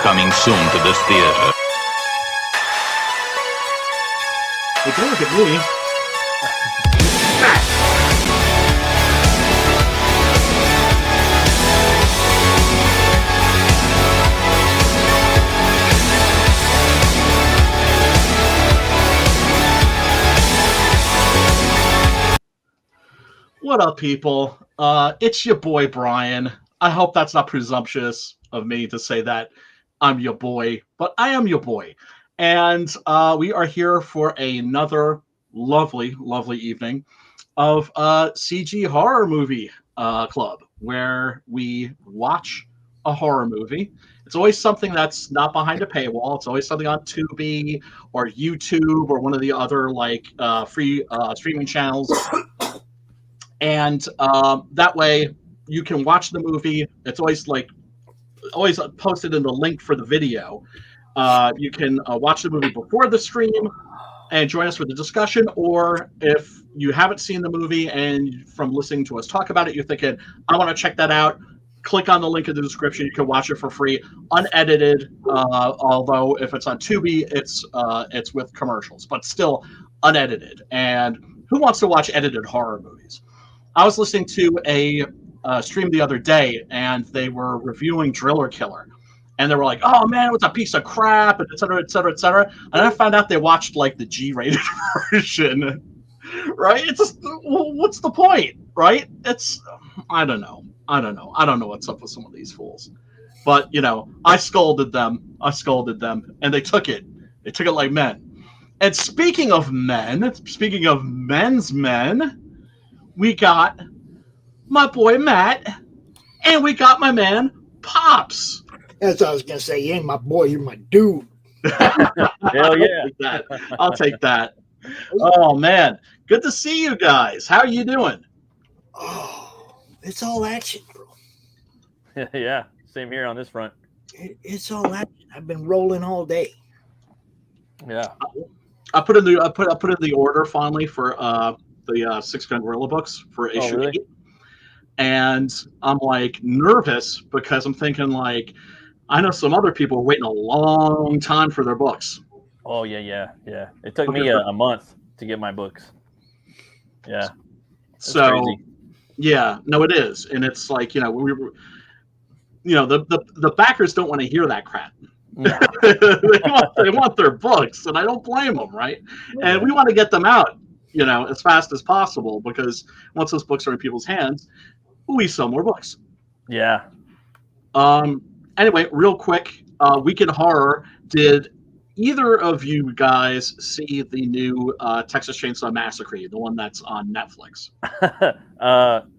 Coming soon to this theater. Hey, don't look at me. What up, people? It's your boy, Brian. I hope that's not presumptuous of me to say that I'm your boy, but I am your boy. And we are here for another lovely, lovely evening of CG Horror Movie Club, where we watch a horror movie. It's always something that's not behind a paywall. It's always something on Tubi or YouTube or one of the other free streaming channels. And that way you can watch the movie. It's always posted in the link for the video. You can watch the movie before the stream and join us for the discussion, or if you haven't seen the movie and from listening to us talk about it, you're thinking, I want to check that out, click on the link in the description. You can watch it for free, unedited, although if it's on Tubi, it's with commercials, but still unedited. And who wants to watch edited horror movies? I was listening to a stream the other day, and they were reviewing Driller Killer. And they were like, oh, man, it was a piece of crap, et cetera, et cetera, et cetera. And I found out they watched, the G-rated version, right? It's just, well, what's the point, right? I don't know. I don't know what's up with some of these fools. But, I scolded them, and they took it. They took it like men. And speaking of men's men, we got my boy Matt, and we got my man Pops. That's what I was going to say. You ain't my boy, you're my dude. Hell yeah. I'll take that. Oh, man. Good to see you guys. How are you doing? Oh, it's all action, bro. Yeah, same here on this front. It's all action. I've been rolling all day. Yeah. I put in the order finally for the Six Gun Gorilla books for issue 8. And I'm nervous because I'm thinking I know some other people are waiting a long time for their books. Oh yeah. It took me a month to get my books. Yeah. So crazy. Yeah, no, it is. And it's the backers don't want to hear that crap. No. they want their books, and I don't blame them, right? And we want to get them out, as fast as possible, because once those books are in people's hands, we sell more books. Yeah. Anyway, real quick, Weekend Horror. Did either of you guys see the new Texas Chainsaw Massacre, the one that's on Netflix?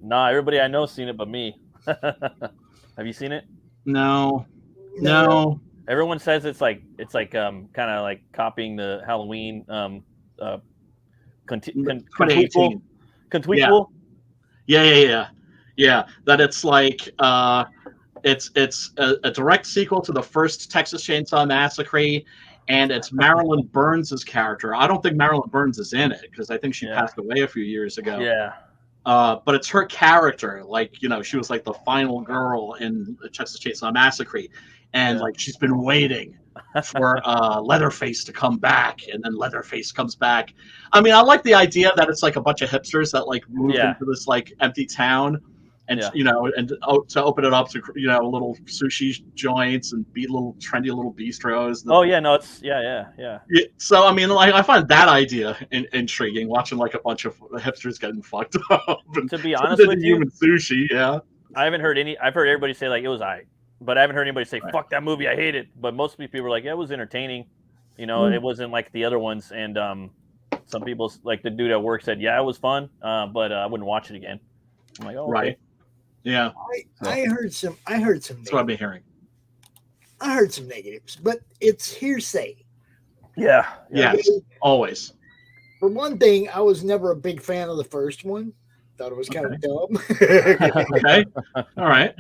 Nah, everybody I know seen it but me. Have you seen it? No. Everyone says it's kind of like copying the Halloween Contweequel. Yeah. That it's a direct sequel to the first Texas Chainsaw Massacre, and it's Marilyn Burns' character. I don't think Marilyn Burns is in it because I think she passed away a few years ago. Yeah. But it's her character. She was the final girl in the Texas Chainsaw Massacre, and she's been waiting for Leatherface to come back, and then Leatherface comes back. I mean, I like the idea that it's a bunch of hipsters that moved into this empty town. And to open it up to little sushi joints and little trendy little bistros. Yeah. So I mean, I find that idea intriguing. Watching a bunch of hipsters getting fucked up. And to be honest with you, human sushi. Yeah. I've heard everybody say it was alright, but I haven't heard anybody say fuck that movie, I hate it. But most people were like, yeah, it was entertaining. It wasn't like the other ones. And some people, the dude at work, said, yeah, it was fun, but I wouldn't watch it again. I'm like, oh, okay. Right. Yeah, I heard some. That's what I've been hearing. I heard some negatives, but it's hearsay. Yeah. Yes, always. For one thing, I was never a big fan of the first one. Thought it was kind of dumb. Okay, all right.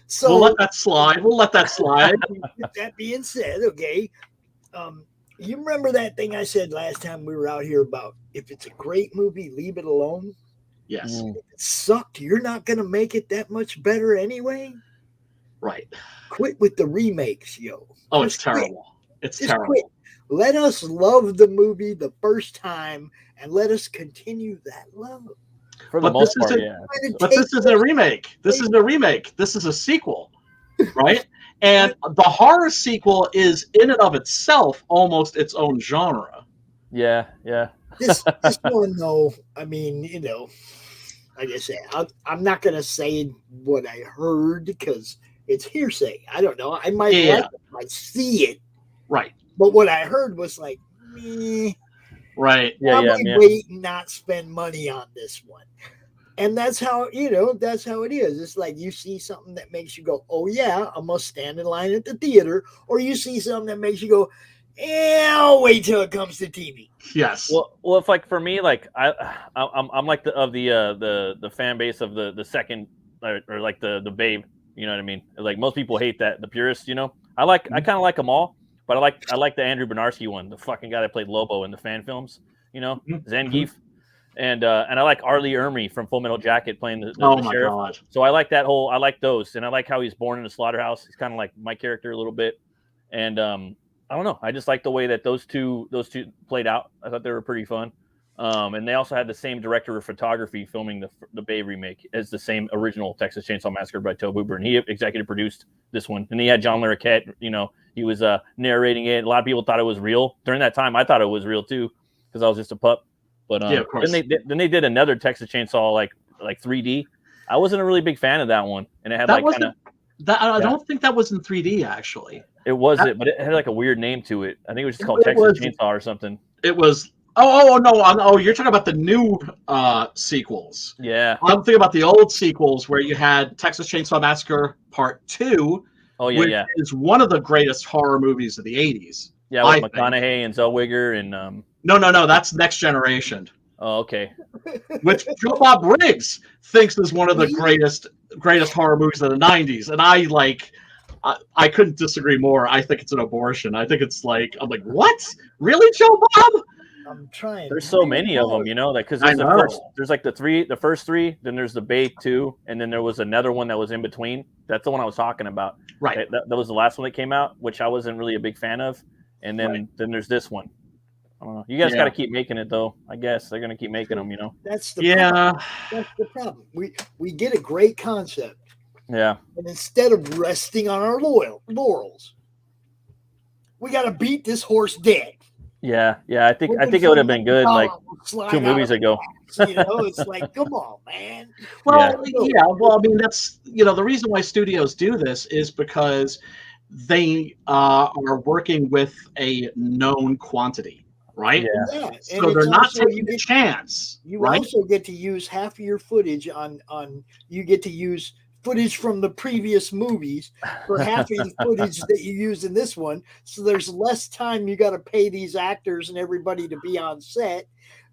So we'll let that slide. With that being said, okay, you remember that thing I said last time we were out here about if it's a great movie, leave it alone. Yes. If it sucked, you're not going to make it that much better anyway. Right. Quit with the remakes, yo. Oh, Just it's quit. terrible. It's Just terrible. quit. Let us love the movie the first time, and let us continue that love. For the But most this part, isn't- yeah. But this isn't a remake. This isn't a remake. This is a sequel, right? And the horror sequel is in and of itself almost its own genre. Yeah, yeah. This one, though, I mean, you know, like I said, I'm not going to say what I heard because it's hearsay. I don't know. I might Yeah. like it if I see it. Right. But what I heard was like, meh. Right. Yeah, Probably yeah. wait and not spend money on this one. And that's how, you know, that's how it is. It's like you see something that makes you go, oh, yeah, I must stand in line at the theater. Or you see something that makes you go, yeah, I'll wait till it comes to TV. Yes. Well, if like for me, like I'm like the fan base of the second or like the Babe. You know what I mean? Like most people hate that, the purists. You know, I kind of like them all, but I like the Andrew Bernarski one, the fucking guy that played Lobo in the fan films. You know, Zangief. And I like Arlie Ermey from Full Metal Jacket playing the my sheriff. God. So I like that I like those, and I like how he's born in a slaughterhouse. He's kind of like my character a little bit, and I don't know. I just like the way that those two played out. I thought they were pretty fun. And they also had the same director of photography filming the Bay remake as the same original Texas Chainsaw Massacre by Tobe Hooper, and he executive produced this one. And he had John Larroquette. You know, he was narrating it. A lot of people thought it was real during that time. I thought it was real too because I was just a pup. But yeah, of course. then they did another Texas Chainsaw like 3D. I wasn't a really big fan of that one, and it had That like kind of that. I don't think that was in 3D actually. it wasn't, but it had like a weird name to it. I think it was just called Texas Chainsaw or something. It was. Oh no! Oh, you're talking about the new sequels. Yeah. I'm thinking about the old sequels where you had Texas Chainsaw Massacre Part 2, Oh yeah, which yeah, is one of the greatest horror movies of the 80s. yeah. I With think. McConaughey and Zellweger and No, that's Next Generation, Oh, okay. which Joe Bob Briggs thinks is one of the greatest horror movies of the 90s, and I couldn't disagree more. I think it's an abortion. I think it's like I'm like, what? Really, Joe Bob? I'm trying. There's so many of them, you know, like because there's like the first three, then there's the Bay 2, and then there was another one that was in between. That's the one I was talking about. Right. That was the last one that came out, which I wasn't really a big fan of. And then there's this one. I don't know. You guys got to keep making it though. I guess they're gonna keep making them, you know. That's the problem. That's the problem. We get a great concept. Yeah. And instead of resting on our laurels, we got to beat this horse dead. Yeah. I think it would have been good like 2 movies ago. You know, it's like, come on, man. Well, well, I mean, that's the reason why studios do this is because they are working with a known quantity, right? Yeah. So they're not taking a chance. You also get to use half of your footage on. You get to use footage from the previous movies for half of the footage that you use in this one. So there's less time you got to pay these actors and everybody to be on set.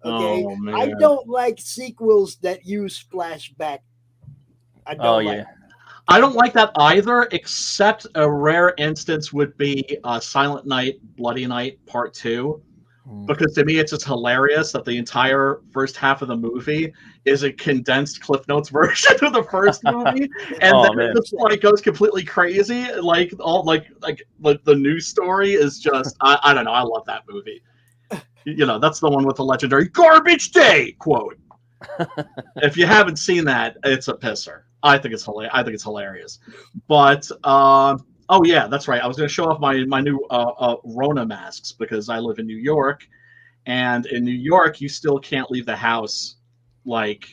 Okay. Oh, man. I don't like sequels that use flashback. I don't like it. I don't like that either, except a rare instance would be Silent Night, Bloody Night Part 2. Because to me, it's just hilarious that the entire first half of the movie is a condensed Cliff Notes version of the first movie, and then it just like goes completely crazy. Like the news story is just I don't know. I love that movie. You know, that's the one with the legendary "Garbage Day" quote. If you haven't seen that, it's a pisser. I think it's hilarious. But oh yeah, that's right. I was going to show off my new Rona masks because I live in New York, and in New York you still can't leave the house like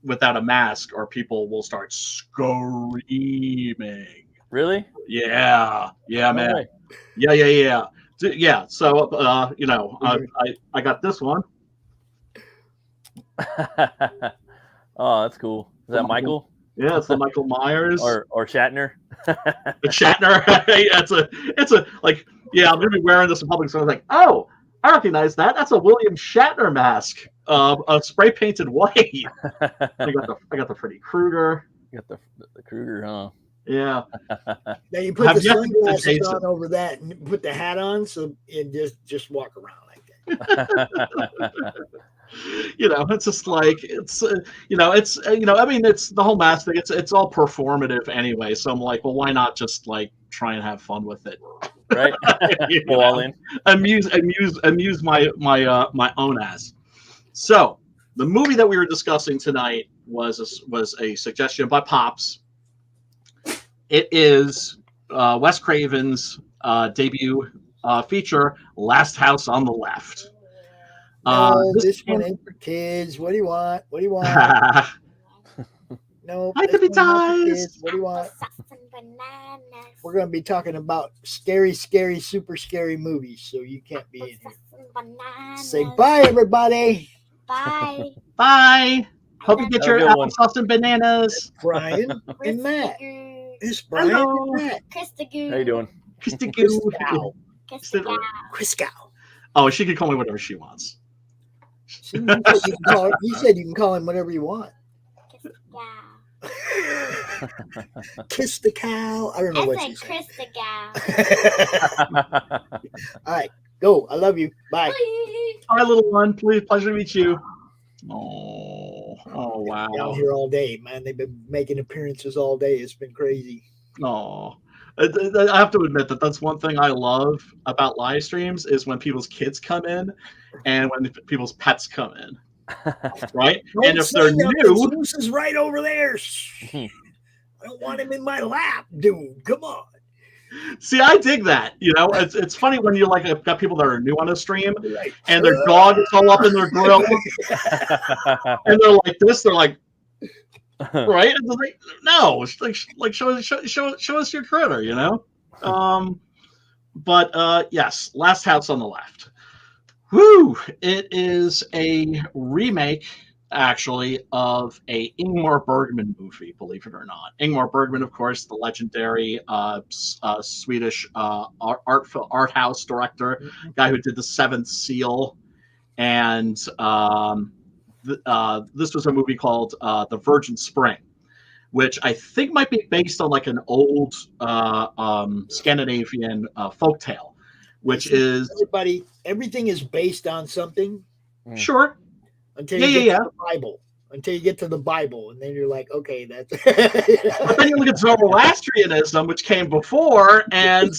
without a mask, or people will start screaming. Really? Yeah, man. Way. Yeah. So I got this one. Oh, that's cool. Is that Michael? Yeah, it's the Michael Myers or Shatner. Shatner. It's a like, yeah, I'm gonna be wearing this in public, so I was like, oh, I recognize that. That's a William Shatner mask, spray painted white. I got the Freddy Krueger. You got the Krueger, huh? Yeah. Now you put the sunglasses on over that, and put the hat on, so and just walk around like that. It's just like it's I mean, it's the whole mask thing. It's all performative anyway. So I'm like, well, why not just like try and have fun with it? Right? Go all in. Amuse my own ass. So the movie that we were discussing tonight was a suggestion by Pops. It is Wes Craven's debut feature, Last House on the Left. No, this one ain't for kids. What do you want? What do you want? No, I could be ties. What do you want? We're going to be talking about scary, super scary movies, so you can't be in here. Say bye, everybody. Bye. Bye. Hope you get your applesauce and bananas. Brian and Matt. It's Brian and Matt. Krista Goo. How you doing? Krista Goo. Crisco. Oh, she can call me whatever she wants. You said you can call him whatever you want. Kiss the cow. I don't know what she said. Kiss the cow. All right, go. I love you. Bye. Hi, little one. Pleasure to meet you. Oh, wow. Down here all day, man. They've been making appearances all day. It's been crazy. Oh, I have to admit that's one thing I love about live streams is when people's kids come in and when people's pets come in. Right? And if they're new, Zeus is right over there. I don't want him in my lap, dude. Come on. See, I dig that. It's funny when you got people that are new on a stream and their dog is all up in their grill, and they're like this. They're like, right? And they're like, no, show us your critter, But yes, Last House on the Left. Woo! It is a remake, actually, of a Ingmar Bergman movie, believe it or not. Ingmar Bergman, of course, the legendary Swedish art house director, guy who did The Seventh Seal. And this was a movie called The Virgin Spring, which I think might be based on like an old Scandinavian folktale. Which is everything is based on something. Sure. Until you get to the Bible. Until you get to the Bible, and then you're like, okay, that's. But then you look at Zoroastrianism, which came before, and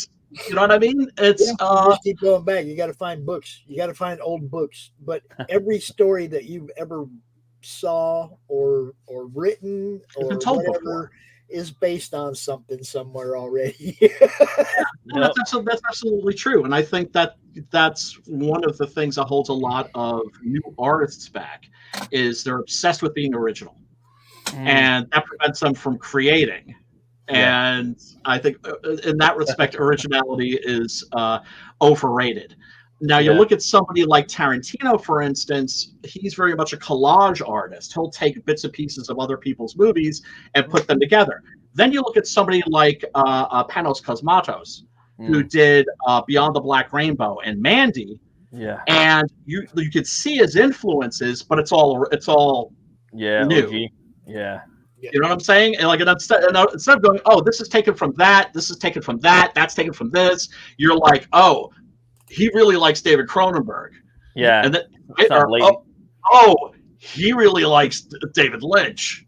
you know what I mean. It's just keep going back. You got to find books. You got to find old books. But every story that you've ever saw or written or whatever is based on something somewhere already. That's absolutely true, and I think that's one of the things that holds a lot of new artists back is they're obsessed with being original, and that prevents them from creating. And I think in that respect, originality is overrated. Now, you look at somebody like Tarantino, for instance, he's very much a collage artist. He'll take bits and pieces of other people's movies and put them together. Then you look at somebody like Panos Cosmatos, who did Beyond the Black Rainbow and Mandy. Yeah. And you could see his influences, but it's all new. OG. Yeah. You know what I'm saying? And like instead of going, oh, this is taken from that, this is taken from that, that's taken from this, you're like, oh, he really likes David Cronenberg. Yeah. And then, he really likes David Lynch.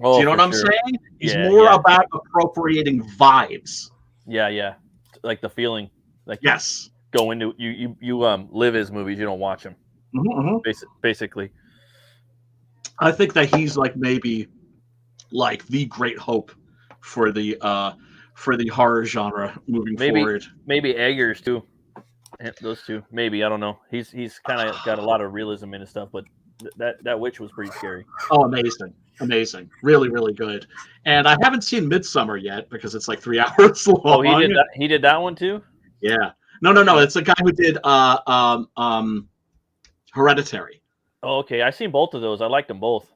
Do you know what I'm saying? He's more about appropriating vibes. Yeah. Like the feeling. Like yes. Go into you live his movies, you don't watch them. Basically. I think that he's like maybe like the great hope for the horror genre moving forward. Maybe Eggers too. Those two, maybe, I don't know. He's kind of got a lot of realism in his stuff, but that witch was pretty scary. Oh, amazing, really, really good. And I haven't seen Midsummer yet because it's like 3 hours long. Oh, he did that one too. Yeah, no. It's a guy who did Hereditary. Oh, okay. I've seen both of those. I liked them both.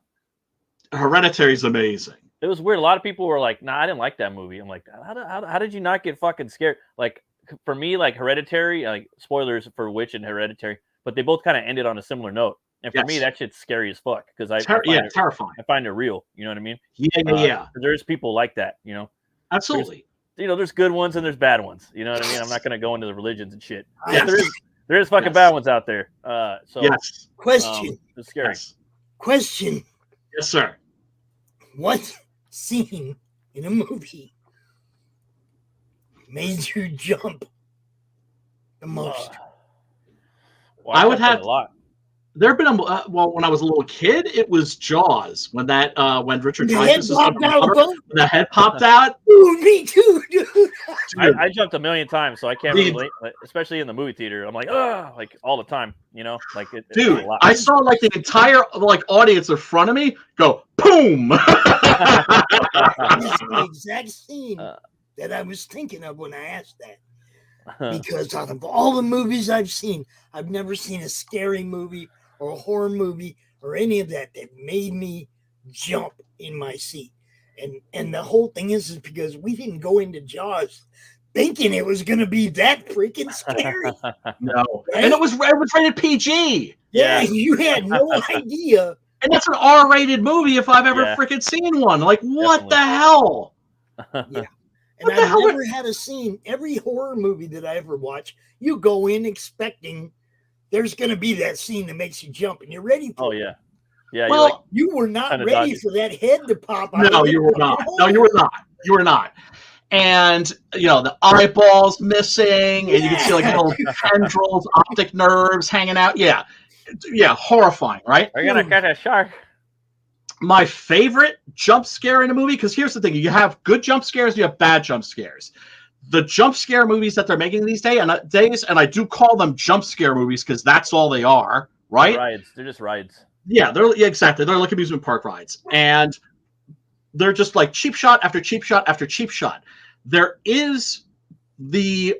Hereditary is amazing. It was weird. A lot of people were like, "Nah, I didn't like that movie." I'm like, "How did you not get fucking scared?" Like. For me, like Hereditary, like spoilers for Witch and Hereditary, but they both kind of ended on a similar note. And for me, that shit's scary as fuck because I find terrifying. I find it real. You know what I mean? Yeah. There's people like that. Absolutely. There's good ones and there's bad ones. You know what I mean? I'm not going to go into the religions and shit. Yes. There is fucking Yes. bad ones out there. So Yes. Question. it's scary. Yes. Question. Yes, sir. What scene in a movie made you jump the most? Well, I would jumped in have- a lot. There have been well, when I was a little kid, it was Jaws when when Richard The head Dreyfuss is popped out of the boat? when the head popped out. Ooh, me too, dude. Dude, I jumped a million times, so I can't Dude. relate. Especially in the movie theater, I'm like, like all the time. You know, like it's dude, a lot. I saw like the entire audience in front of me go boom. That's the exact scene that I was thinking of when I asked that. Because out of all the movies I've seen, I've never seen a scary movie or a horror movie or any of that made me jump in my seat. And the whole thing is because we didn't go into Jaws thinking it was going to be that freaking scary. No, Right? and it was rated PG. Yeah, you had no idea. And that's an R-rated movie if I've ever freaking seen one. Like, what the hell? Yeah. And What the I've hell never had a scene, every horror movie that I ever watch, you go in expecting there's going to be that scene that makes you jump and you're ready for it. Yeah. Yeah. Well, You were not kinda ready dodgy. for that head to pop out. no, you were not. No, you were not. You were not. And the eyeballs missing, and you can see like little tendrils, optic nerves hanging out. Yeah, horrifying, right? We're gonna catch a shark. My favorite jump scare in a movie, because here's the thing: you have good jump scares, you have bad jump scares. The jump scare movies that they're making these days, and I do call them jump scare movies because that's all they are, right? Rides. They're just rides. Yeah, exactly. They're like amusement park rides, and they're just like cheap shot after cheap shot after cheap shot. There is the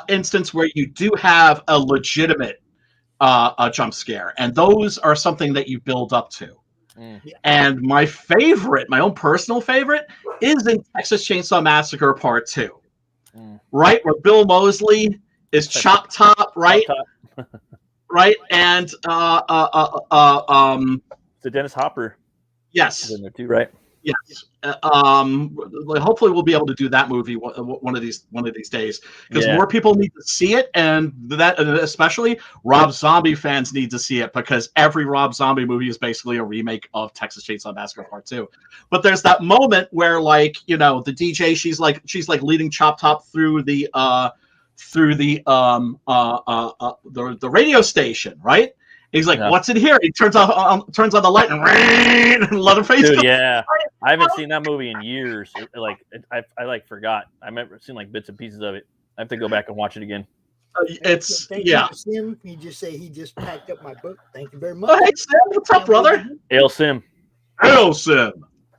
instance where you do have a legitimate jump scare, and those are something that you build up to. And my favorite, my own personal favorite, is in Texas Chainsaw Massacre Part 2. Right, where Bill Moseley is Chop Top, right? Right, and the Dennis Hopper. Yes, in there too, right? Yes. Hopefully, we'll be able to do that movie one of these days, because more people need to see it, and that especially Rob Zombie fans need to see it, because every Rob Zombie movie is basically a remake of Texas Chainsaw Massacre Part 2. But there's that moment where, like, the DJ, she's like leading Chop Top through the radio station, right? He's like, "What's in here?" He turns on the light and Leatherface. Dude, yeah, I haven't seen that movie in years. I forgot. I remember seeing like bits and pieces of it. I have to go back and watch it again. Thank you, Sim. You just say he just packed up my book. Thank you very much. Oh, hey, Sim, what's up, brother? Hail Sim. Hail Sim.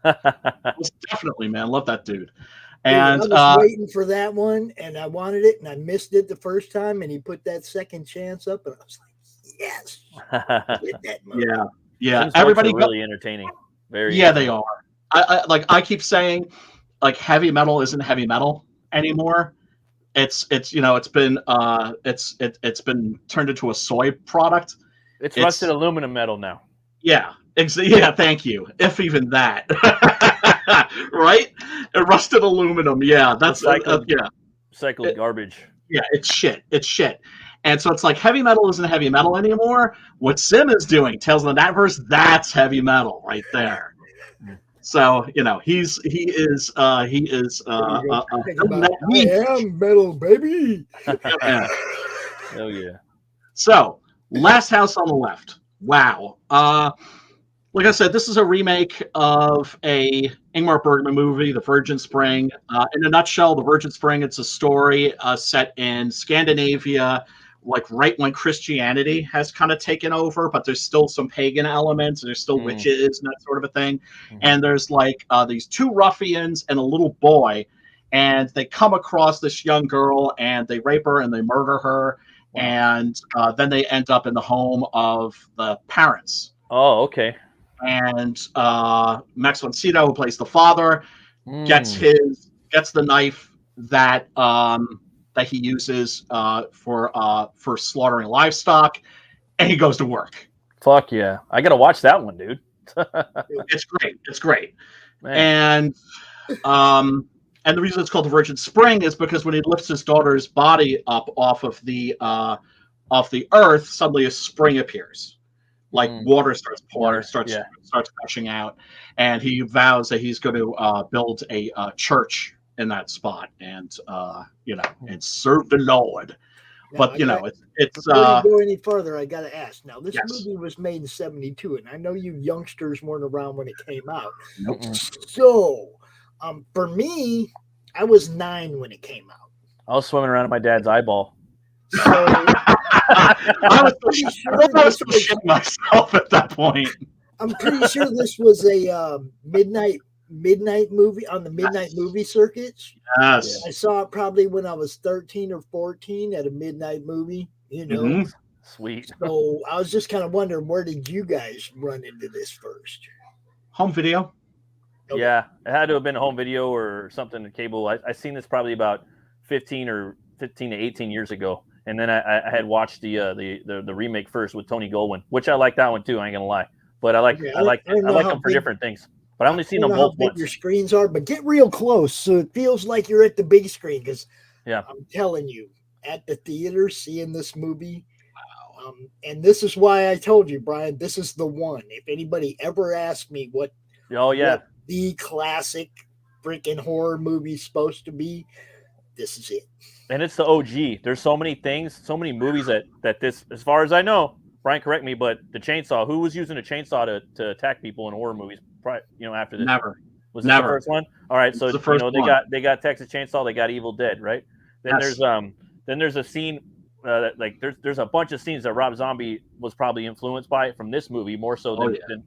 Most definitely, man. Love that dude. And I was waiting for that one, and I wanted it, and I missed it the first time, and he put that second chance up, and I was like, yes. Yeah. Everybody really entertaining. Very. Yeah, they are. I keep saying, like, heavy metal isn't heavy metal anymore. It's been turned into a soy product. It's rusted aluminum metal now. Yeah. Yeah. Thank you. If even that. Right? Rusted aluminum. Yeah. That's recycled garbage. Yeah. It's shit. And so it's like heavy metal isn't heavy metal anymore. What Sim is doing, Tales of the Nightverse, that's heavy metal right there. So he is. I am metal, baby. Oh yeah. So Last House on the Left. Wow. Like I said, this is a remake of a Ingmar Bergman movie, The Virgin Spring. In a nutshell, The Virgin Spring, it's a story set in Scandinavia, like right when Christianity has kind of taken over, but there's still some pagan elements, and there's still witches and that sort of a thing. And there's like these two ruffians and a little boy, and they come across this young girl, and they rape her and they murder her. Wow. And then they end up in the home of the parents. Oh, okay. And Max von Sydow, who plays the father, gets the knife that he uses for slaughtering livestock, and he goes to work. Fuck yeah! I gotta watch that one, dude. It's great. Man. And the reason it's called The Virgin Spring is because when he lifts his daughter's body up off of the of the earth, suddenly a spring appears. Like water starts pouring, starts gushing out, and he vows that he's going to build a church in that spot, and and serve the Lord. Now, But it's before you go any further, I got to ask. Now, this yes. movie was made in '72, and I know you youngsters weren't around when it came out. Nope. So, for me, I was 9 when it came out. I was swimming around in my dad's eyeball. So, I was shitting myself at that point. I'm pretty sure this was a midnight movie on the midnight movie circuits. Yes. I saw it probably when I was 13 or 14 at a midnight movie, Sweet. So I was just kind of wondering, where did you guys run into this first? Home video. Okay. Yeah, it had to have been a home video or something, cable. I seen this probably about 15 to 18 years ago. And then I had watched the remake first with Tony Goldwyn, which I like that one too. I ain't gonna lie, but I like them for different things. But I only seen them both once. Your screens are, but get real close so it feels like you're at the big screen. Because I'm telling you, at the theater seeing this movie, and this is why I told you, Brian, this is the one. If anybody ever asked me what the classic freaking horror movie is supposed to be, this is it. And it's the OG. There's so many things, so many movies that this, as far as I know, Brian, correct me, but the chainsaw, who was using a chainsaw to attack people in horror movies, after this? Never. Was this the first one? All right, so they got Texas Chainsaw, they got Evil Dead, right? Then there's a scene there's a bunch of scenes that Rob Zombie was probably influenced by from this movie more so than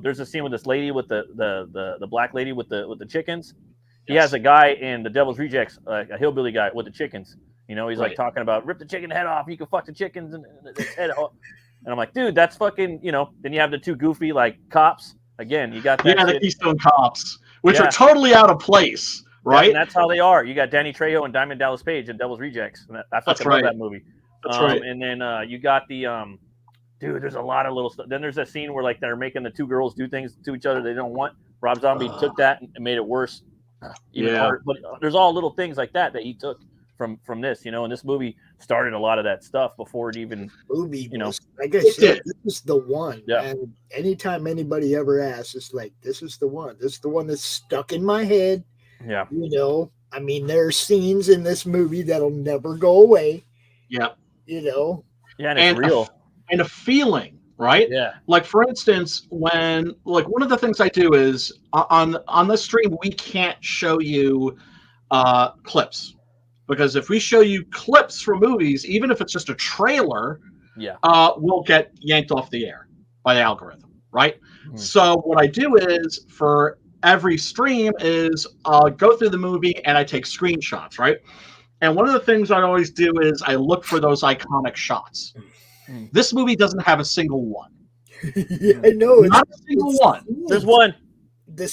there's a scene with this lady with the black lady with the chickens. He has a guy in The Devil's Rejects, a hillbilly guy with the chickens. He's like talking about rip the chicken head off. You can fuck the chickens and its head off. And I'm like, dude, that's fucking. Then you have the two goofy cops. Again, you got that. Yeah, the Keystone Cops, which are totally out of place, right? And that's how they are. You got Danny Trejo and Diamond Dallas Page in Devil's Rejects. And I fucking love that movie. That's right. And then you got the dude. There's a lot of little stuff. Then there's a scene where they're making the two girls do things to each other they don't want. Rob Zombie took that and made it worse. Harder. But there's all little things like that he took from this, and this movie started a lot of that stuff before it even like I said, this is the one. Yeah. And anytime anybody ever asks, it's like, this is the one. This is the one that's stuck in my head. Yeah. I mean, there are scenes in this movie that'll never go away. Yeah. Yeah, and it's real. And a feeling, right? Yeah. Like, for instance, when one of the things I do is on this stream, we can't show you clips. Because if we show you clips from movies, even if it's just a trailer, we'll get yanked off the air by the algorithm, right? Mm-hmm. So what I do is, for every stream, is go through the movie and I take screenshots, right? And one of the things I always do is I look for those iconic shots. Mm-hmm. This movie doesn't have a single one. Yeah, I know. Not a single one. There's one. The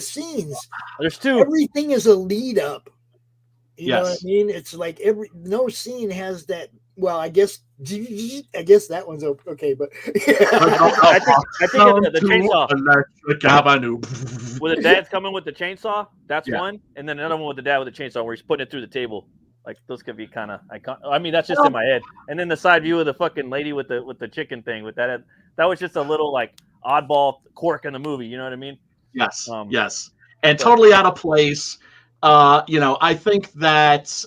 scenes. There's two. Everything is a lead up. You know what I mean? It's like no scene has that. Well, I guess that one's okay, but I think the chainsaw. Where the dad's coming with the chainsaw, that's one, and then another one with the dad with the chainsaw where he's putting it through the table. Like, those could be kind of iconic. I mean, that's just in my head. And then the side view of the fucking lady with the chicken thing with that was just a little oddball quirk in the movie. You know what I mean? Yes. Yes. And totally out of place. I think that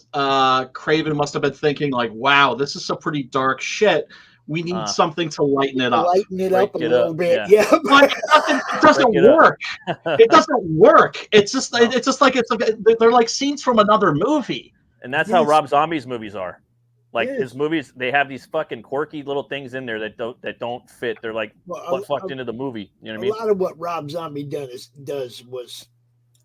Craven must have been thinking wow, this is some pretty dark shit. We need something to lighten it up. Lighten it up a little bit. Yeah. But it doesn't work. It doesn't work. It's just they're like scenes from another movie. And that's how Rob Zombie's movies are. His movies, they have these fucking quirky little things in there that don't fit. They're fucked into the movie. You know what I mean? A lot of what Rob Zombie does was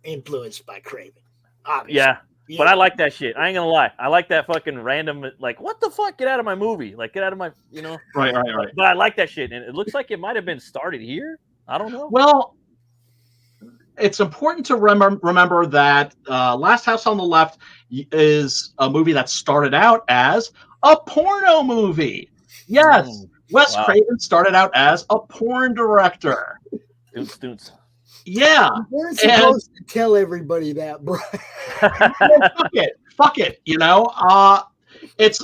influenced by Craven. Obviously. Yeah. But I like that shit. I ain't gonna lie. I like that fucking random, what the fuck? Get out of my movie. Get out of my, Right. But I like that shit. And it looks like it might have been started here. I don't know. Well, it's important to remember that Last House on the Left is a movie that started out as a porno movie. Yes. Wes Craven started out as a porn director. Stoots. Yeah. You weren't supposed to tell everybody that, Brian. Fuck it. it's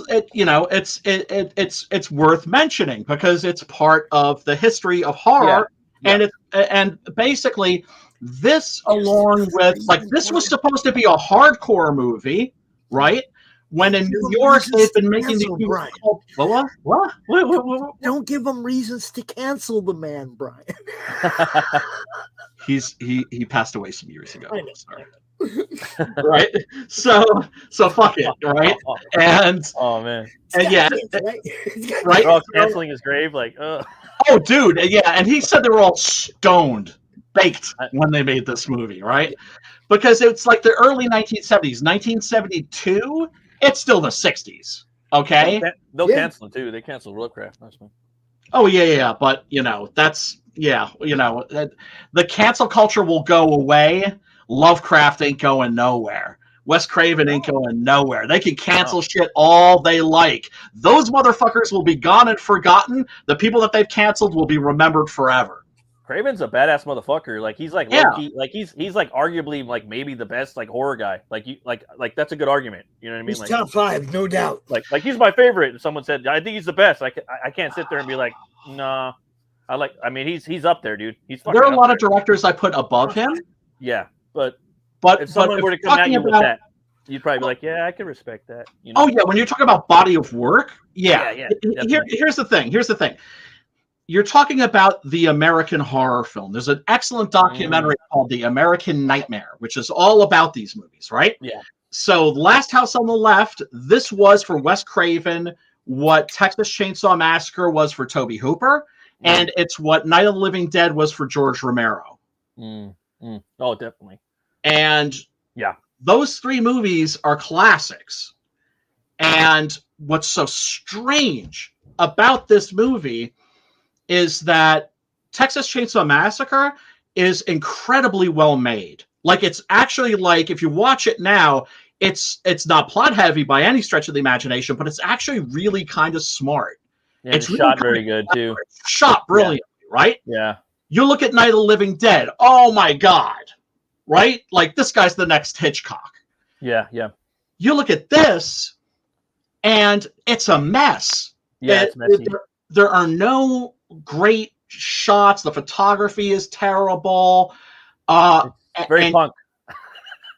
worth mentioning because it's part of the history of horror, and basically this, along with this was supposed to be a hardcore movie, right? When in New York they've been making these movies called what? Don't give them reasons to cancel the man, Brian. He passed away some years ago. I know. Sorry. Right, so fuck it, right? And oh man, and yeah, right. They're all canceling his grave, like, oh dude, yeah, and he said they were all stoned, baked when they made this movie, right? Because it's like the early 1970s, 1972. It's still the 60s, okay? They'll cancel it too. They cancel Lovecraft. Oh yeah, but that's the cancel culture will go away. Lovecraft ain't going nowhere. Wes Craven ain't going nowhere. They can cancel shit all they like. Those motherfuckers will be gone and forgotten. The people that they've canceled will be remembered forever. Craven's a badass motherfucker. Like he's like low-key, like he's like arguably like maybe the best like horror guy. Like you like that's a good argument. You know what I mean? He's like top 5, no doubt. Like he's my favorite. If someone said I think he's the best, I can't sit there and be like, nah. I mean he's up there, dude. He's there are a lot of directors I put above him. Yeah. But if someone were to come at you with that, you'd probably be like, yeah, I can respect that. You know? Oh yeah, when you're talking about body of work, yeah. Here's the thing. You're talking about the American horror film. There's an excellent documentary called The American Nightmare, which is all about these movies, right? Yeah. So Last House on the Left, this was for Wes Craven what Texas Chainsaw Massacre was for Tobe Hooper, and it's what Night of the Living Dead was for George Romero. Oh, definitely. And those 3 movies are classics. And what's so strange about this movie is that Texas Chainsaw Massacre is incredibly well made. Like it's actually like if you watch it now, it's not plot heavy by any stretch of the imagination, but it's actually really kind of smart. Yeah, it's really shot very good too. Shot brilliantly, right? Yeah. You look at Night of the Living Dead. Oh my God. Right? Like this guy's the next Hitchcock. Yeah. You look at this and it's a mess. Yeah, it's messy. There are no great shots. The photography is terrible. It's very punk.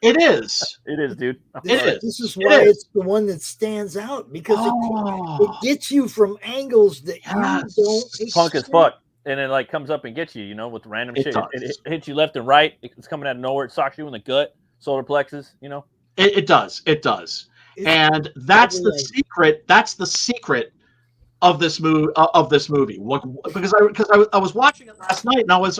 It is. It is, dude. This is why it's the one that stands out because it gets you from angles that you don't expect. Punk as fuck. And it like comes up and gets you, with random shit. It hits you left and right. It's coming out of nowhere. It socks you in the gut, solar plexus, It does. And that's the secret. That's the secret of this movie. Because I was watching it last night and I was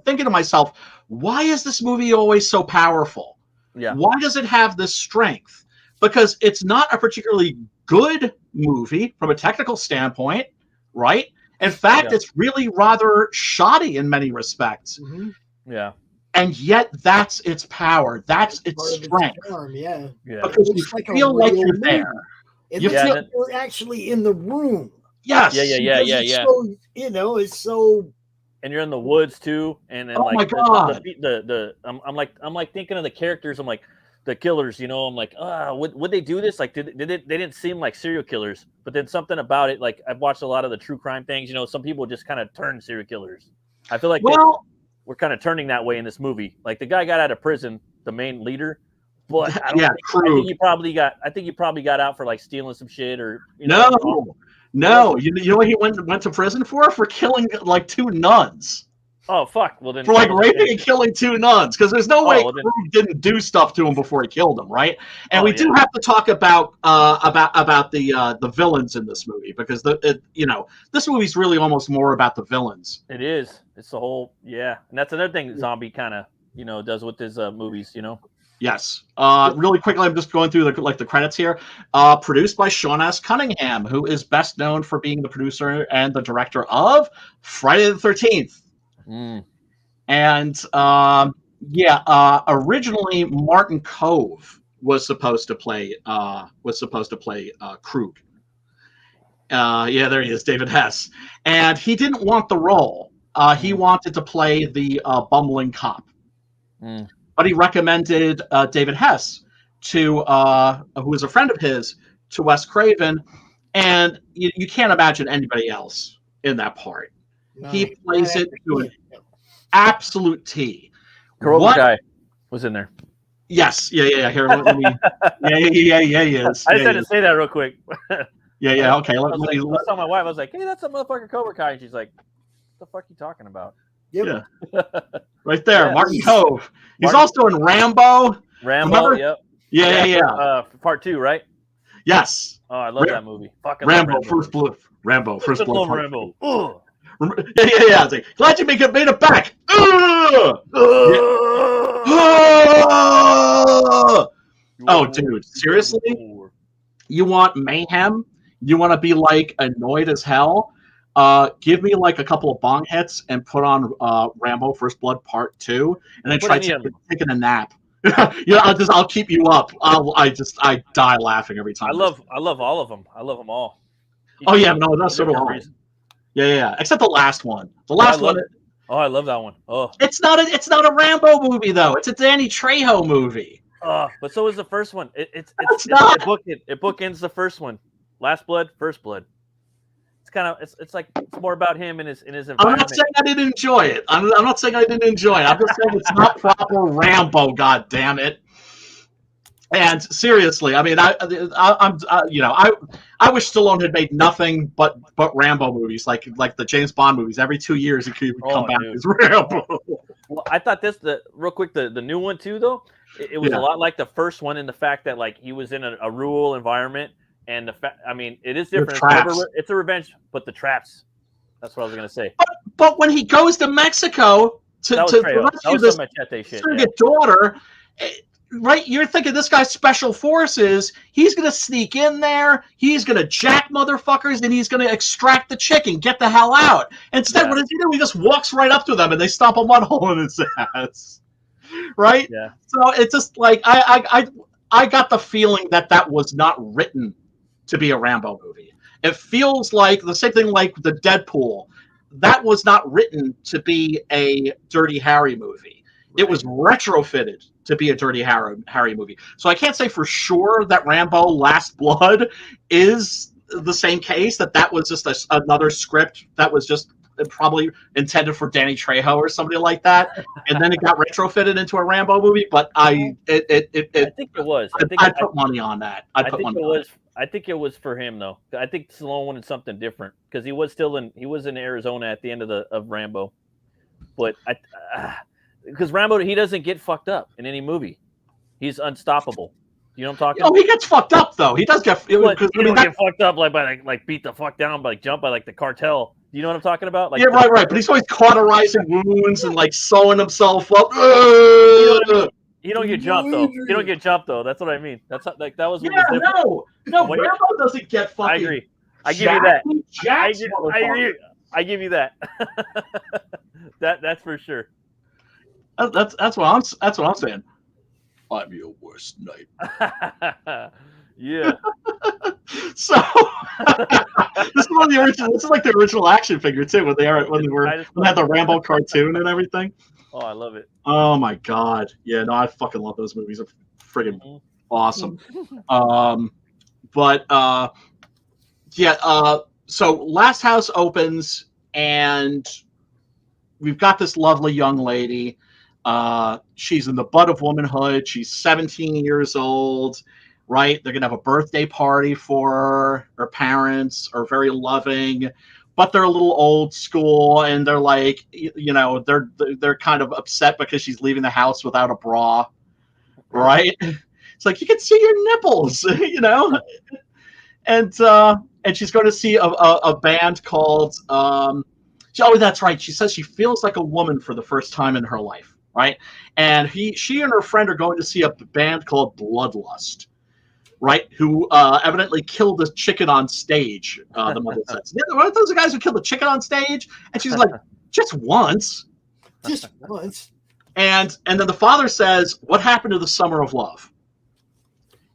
thinking to myself, why is this movie always so powerful? Yeah. Why does it have this strength? Because it's not a particularly good movie from a technical standpoint, right? In fact, it's really rather shoddy in many respects. Mm-hmm. Yeah. And yet that's its power. That's its strength. Yeah. Because you feel like you're there. You feel you're actually in the room. Yes. Yeah. So, it's so. And you're in the woods too, and then my God, I'm like thinking of the characters. I'm like the killers. I'm like, would they do this? Like, they didn't seem like serial killers, but then something about it. Like I've watched a lot of the true crime things. some people just kind of turn serial killers. I feel like we're kind of turning that way in this movie. Like the guy got out of prison, the main leader, but I think he probably got out for like stealing some shit or No, you know what he went to prison for? For killing like 2 nuns. Oh fuck! Well then, for like raping and killing 2 nuns, because there's no way Craven didn't do stuff to him before he killed them, right? And we do have to talk about the villains in this movie, because this movie's really almost more about the villains. It is. It's the whole and that's another thing that Zombie kind of does with his movies, Yes. Really quickly, I'm just going through the credits here. Produced by Sean S. Cunningham, who is best known for being the producer and the director of Friday the 13th. And originally Martin Cove was supposed to play Krug. There he is, David Hess, and he didn't want the role. He wanted to play the bumbling cop. But he recommended David Hess who is a friend of his, to Wes Craven, and you can't imagine anybody else in that part. No, He plays not it to an after- absolute T. Cobra Kai was in there. Yes, yeah. Here, let me. Yeah. He is. I Yeah, just had he to is. say that real quick. Yeah. Okay, I let was, me. I was telling my wife, I was like, "Hey, that's a motherfucking Cobra Kai," and she's like, "What the fuck are you talking about?" Yep. Yeah, right there, Yeah. Martin Cove. He's Martin- also in Rambo. Rambo. Remember? Yep. Yeah. Part 2, right? Yes. Oh, I love that movie. Fucking Rambo, love Rambo. First Blood. Rambo, First Fucking Blood. love Part Rambo. two. Yeah. It's like, glad you made it back. Oh, dude, seriously? You want mayhem? You want to be like annoyed as hell? Give me like a couple of bong hits and put on Rambo First Blood Part 2, and then Put try any of them. taking a nap. I'll keep you up. I die laughing every time. I love all of them. I love them all. Oh yeah, no, that's For so do different I. reasons. Yeah. Except the last one. The last one. Oh, I love that one. Oh, It's not a Rambo movie though. It's a Danny Trejo movie. but so is the first one. It's not. It bookends the first one. Last Blood, First Blood. It's kind of it's like it's more about him and his environment. I'm not saying I didn't enjoy it. I'm not saying I didn't enjoy it. I'm just saying it's not proper Rambo. God damn it! And seriously, I mean, I wish Stallone had made nothing but Rambo movies, like the James Bond movies. Every 2 years, he could come back as Rambo. Well, I thought real quick the new one too though. It was a lot like the first one in the fact that like he was in a rural environment, and it is different. It's a revenge, but the traps. That's what I was gonna say. But when he goes to Mexico to rescue this surrogate daughter. Right, you're thinking this guy's special forces. He's gonna sneak in there. He's gonna jack motherfuckers, and he's gonna extract the chick and get the hell out. Instead, what does he do? He just walks right up to them, and they stomp a mud hole in his ass. Right? Yeah. So it's just like I got the feeling that was not written to be a Rambo movie. It feels like the same thing like the Deadpool. That was not written to be a Dirty Harry movie. Right. It was retrofitted to be a Dirty Harry movie. So I can't say for sure that Rambo Last Blood is the same case, that was just another script that was just probably intended for Danny Trejo or somebody like that, and then it got retrofitted into a Rambo movie. But I think it was. I put money on that. I think it was for him though. I think Stallone wanted something different because he was in Arizona at the end of Rambo, but because Rambo, he doesn't get fucked up in any movie. He's unstoppable. You know what I'm talking about? Oh, he gets fucked up though. He does get. He don't get fucked up by beat the fuck down by jump by the cartel. You know what I'm talking about? Yeah, right. But he's always cauterizing wounds and sewing himself up. He don't get jumped though. He don't get jumped though. That's what I mean. That's that was. Yeah, no. Rambo doesn't get fucking. I agree. I give you that. I give you that. That's for sure. That's what I'm saying. I'm your worst nightmare. Yeah. So this is one of the original. This is like the original action figure too. When they had the Rambo cartoon and everything. Oh, I love it. Oh my god. Yeah. No, I fucking love those movies. They're friggin' awesome. So Last House opens and we've got this lovely young lady. She's in the bud of womanhood. She's 17 years old, right? They're gonna have a birthday party for her. Her parents are very loving, but they're a little old school, and they're like, they're kind of upset because she's leaving the house without a bra, right? It's like you can see your nipples, and she's going to see a band called. Oh, that's right. She says she feels like a woman for the first time in her life. Right, and she and her friend are going to see a band called Bloodlust, right? Who evidently killed a chicken on stage. The mother says, "Aren't those the guys who killed the chicken on stage?" And she's like, "Just once." And then the father says, "What happened to the summer of love?"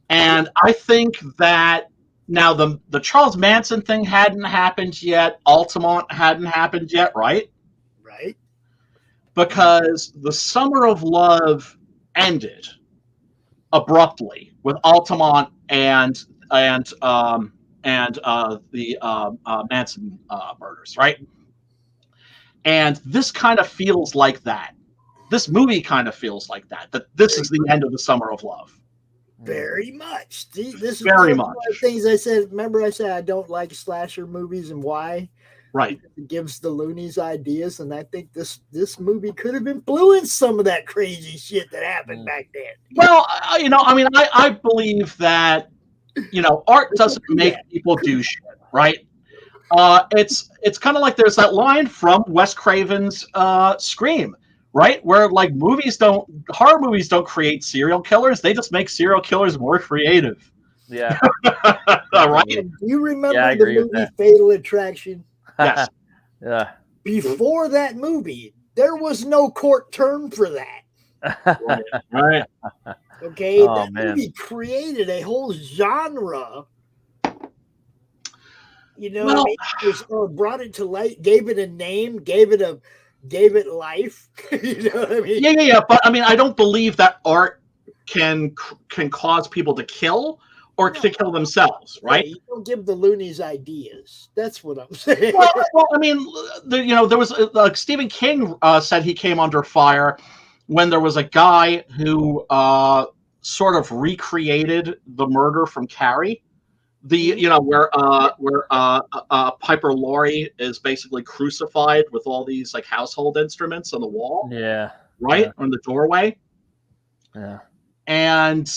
And I think that now the Charles Manson thing hadn't happened yet. Altamont hadn't happened yet, right? Right. Because the summer of love ended abruptly with Altamont and Manson murders, right? And this kind of feels like that. This movie kind of feels like that. That this is the end of the Summer of Love. Very much. See, this is Very one much. of the things I said. Remember, I said I don't like slasher movies, and why? Right. Because it gives the loonies ideas, and I think this movie could have influenced some of that crazy shit that happened back then. Well, I believe that art doesn't make people do shit, right? It's kind of like there's that line from Wes Craven's Scream, right? Where like horror movies don't create serial killers; they just make serial killers more creative. Yeah. Right? Do you remember Yeah, I the agree with movie that. Fatal Attraction? Yes. Yeah. Before that movie, there was no court term for that. Right. Okay, Oh, that man. movie created a whole genre. Well, Brought it to light, gave it a name, gave it life. You know what I mean? Yeah. But I mean, I don't believe that art can cause people to kill or to kill themselves, right? Yeah, you don't give the loonies ideas. That's what I'm saying. Well, I mean, there was Stephen King said he came under fire when there was a guy who sort of recreated the murder from Carrie. Where Piper Laurie is basically crucified with all these like household instruments on the wall, Yeah. right on the doorway. Yeah. And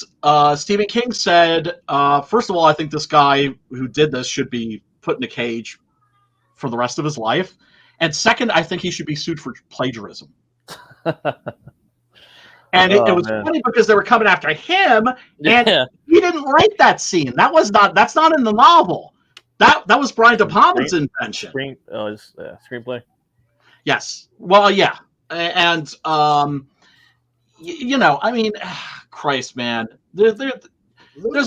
Stephen King said, first of all, I think this guy who did this should be put in a cage for the rest of his life. And second, I think he should be sued for plagiarism. And it was funny because they were coming after him, and he didn't write that scene. That's not in the novel. That was Brian De Palma's invention. His screenplay. Yes. Well, yeah. And I mean, Christ, man, there's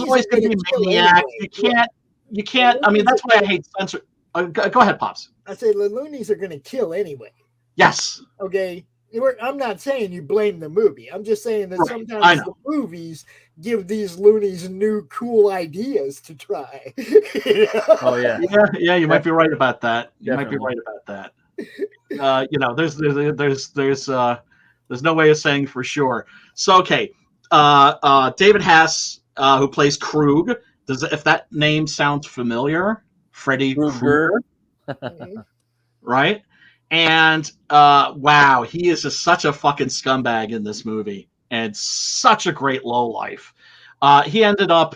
always going to be maniacs. You can't. I mean, that's why I hate censor. Go ahead, Pops. I say the loonies are going to kill anyway. Yes. Okay. I'm not saying you blame the movie. I'm just saying that sometimes the movies give these loonies new, cool ideas to try. Oh yeah. Yeah. You might be right about that. Definitely. There's no way of saying for sure. So okay, David Hess, who plays Krug. If that name sounds familiar, Freddy Krueger, right? And wow, he is just such a fucking scumbag in this movie, and such a great lowlife. He ended up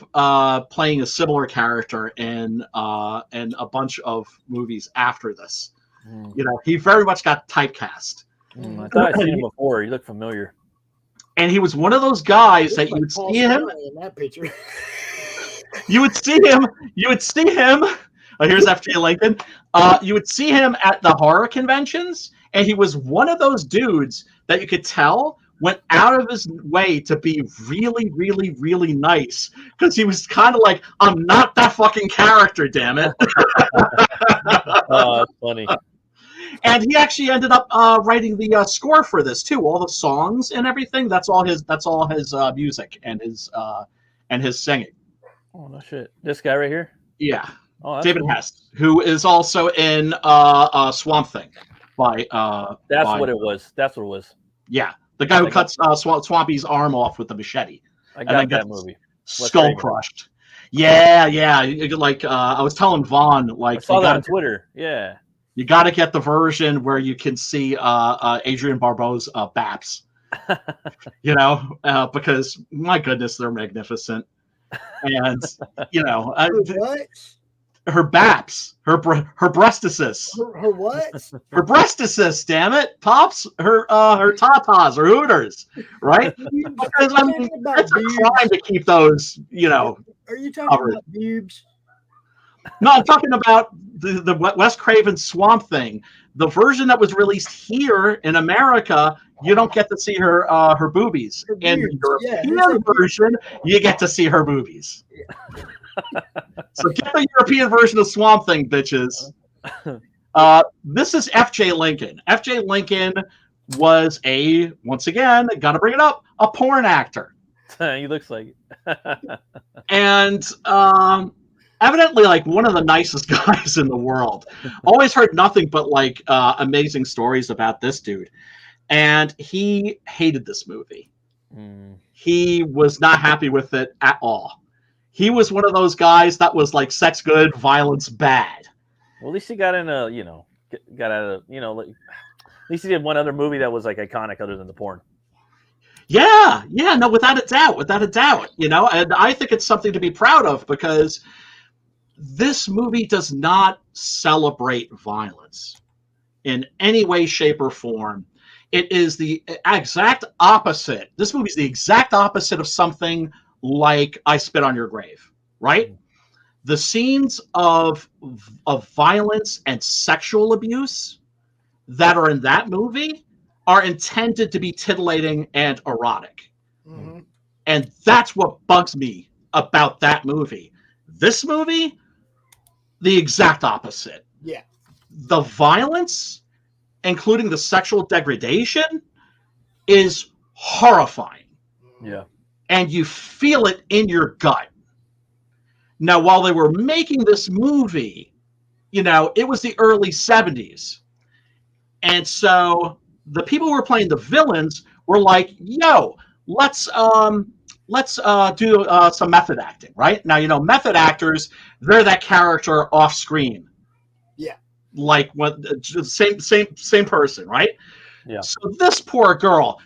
playing a similar character in a bunch of movies after this. He very much got typecast. I thought I'd seen him before. He looked familiar. And he was one of those guys that you would see him in that picture. You would see him. Oh, here's FJ Lincoln. You would see him at the horror conventions, and he was one of those dudes that you could tell went out of his way to be really, really, really nice, because he was kind of like, I'm not that fucking character, damn it. Oh, that's funny. And he actually ended up writing the score for this too. All the songs and everything. That's all his music and his singing. Oh no shit! This guy right here. Yeah. Oh, David cool. Hess, who is also in Swamp Thing. That's what it was. That's what it was. Yeah, the guy who cuts Swampy's arm off with the machete. I got that movie. Skull crushed. Yeah. Like I was telling Vaughn, like I saw that on Twitter. Yeah. You got to get the version where you can see Adrian Barbeau's baps. Because my goodness, they're magnificent. And What? Her baps, her breastises. Her what? Her breastises, damn it, Pops. Her tatas or hooters, right? Because I mean, it's a crime to keep those, Are you talking about boobs? No, I'm talking about the Wes Craven Swamp Thing. The version that was released here in America, you don't get to see her boobies. In the European version, you get to see her boobies. So get the European version of Swamp Thing, bitches. This is FJ Lincoln. FJ Lincoln was once again, gotta bring it up, a porn actor. He looks like it. And evidently like one of the nicest guys in the world. Always heard nothing but like amazing stories about this dude. And he hated this movie. He was not happy with it at all. He was one of those guys that was like sex good, violence bad. Well, at least he got in a, got out of, at least he did one other movie that was like iconic other than the porn. Yeah, no, without a doubt, and I think it's something to be proud of because this movie does not celebrate violence in any way, shape, or form. It is the exact opposite. This movie is the exact opposite of something like I Spit on Your Grave, right? The scenes of violence and sexual abuse that are in that movie are intended to be titillating and erotic. Mm-hmm. And that's what bugs me about that movie. This movie, the exact opposite. Yeah. The violence, including the sexual degradation, is horrifying. Yeah. And you feel it in your gut. Now, while they were making this movie, it was the early 70s. And so the people who were playing the villains were like, yo, let's do some method acting, right? Now, method actors, they're that character off screen. Yeah. Like same person, right? Yeah. So this poor girl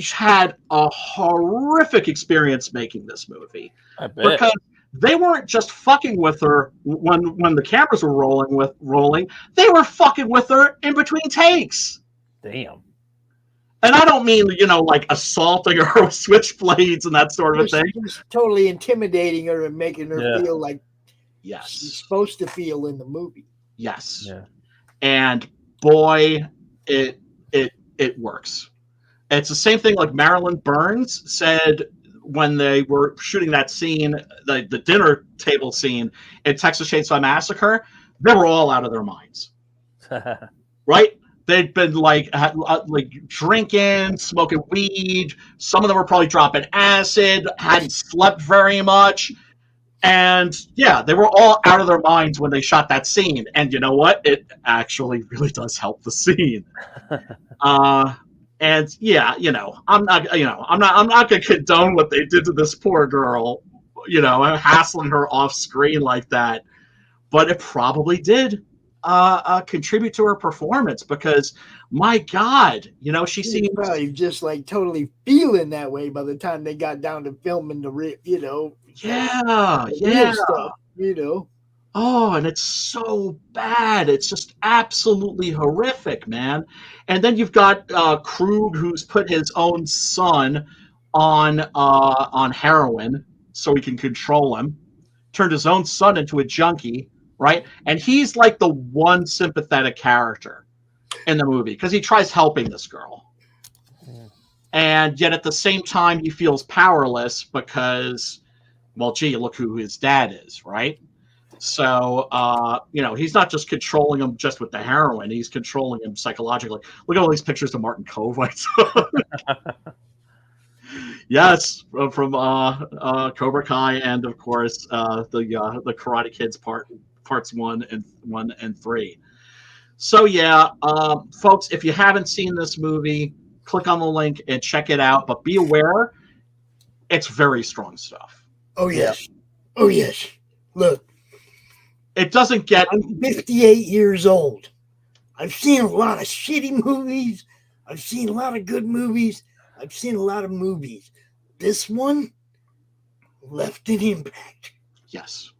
had a horrific experience making this movie. I bet. Because they weren't just fucking with her when the cameras were rolling. They were fucking with her in between takes. Damn. And I don't mean, like assaulting her with switchblades and that sort of a thing. Just totally intimidating her and making her feel like yes, she's supposed to feel in the movie. Yes. Yeah. And boy, it works. It's the same thing like Marilyn Burns said when they were shooting that scene, the dinner table scene in Texas Chainsaw Massacre. They were all out of their minds. Right? They'd been like drinking, smoking weed. Some of them were probably dropping acid, hadn't slept very much. And yeah, they were all out of their minds when they shot that scene. And you know what? It actually really does help the scene. And yeah, I'm not going to condone what they did to this poor girl, hassling her off screen like that. But it probably did contribute to her performance because, my God, she seemed probably just like totally feeling that way by the time they got down to filming the real stuff, Oh, and it's so bad. It's just absolutely horrific, man. And then you've got Krug, who's put his own son on heroin so he can control him. Turned his own son into a junkie, right? And he's like the one sympathetic character in the movie because he tries helping this girl. And yet at the same time, he feels powerless because, well, gee, look who his dad is, right? So, he's not just controlling him just with the heroin. He's controlling him psychologically. Look at all these pictures of Martin Kove. Yes, from Cobra Kai, and of course the Karate Kids parts 1 and 3. So yeah, folks, if you haven't seen this movie, click on the link and check it out. But be aware, it's very strong stuff. Oh yes, oh yes. Look, it doesn't get. I'm 58 years old. I've seen a lot of shitty movies. I've seen a lot of good movies. I've seen a lot of movies. This one left an impact. Yes.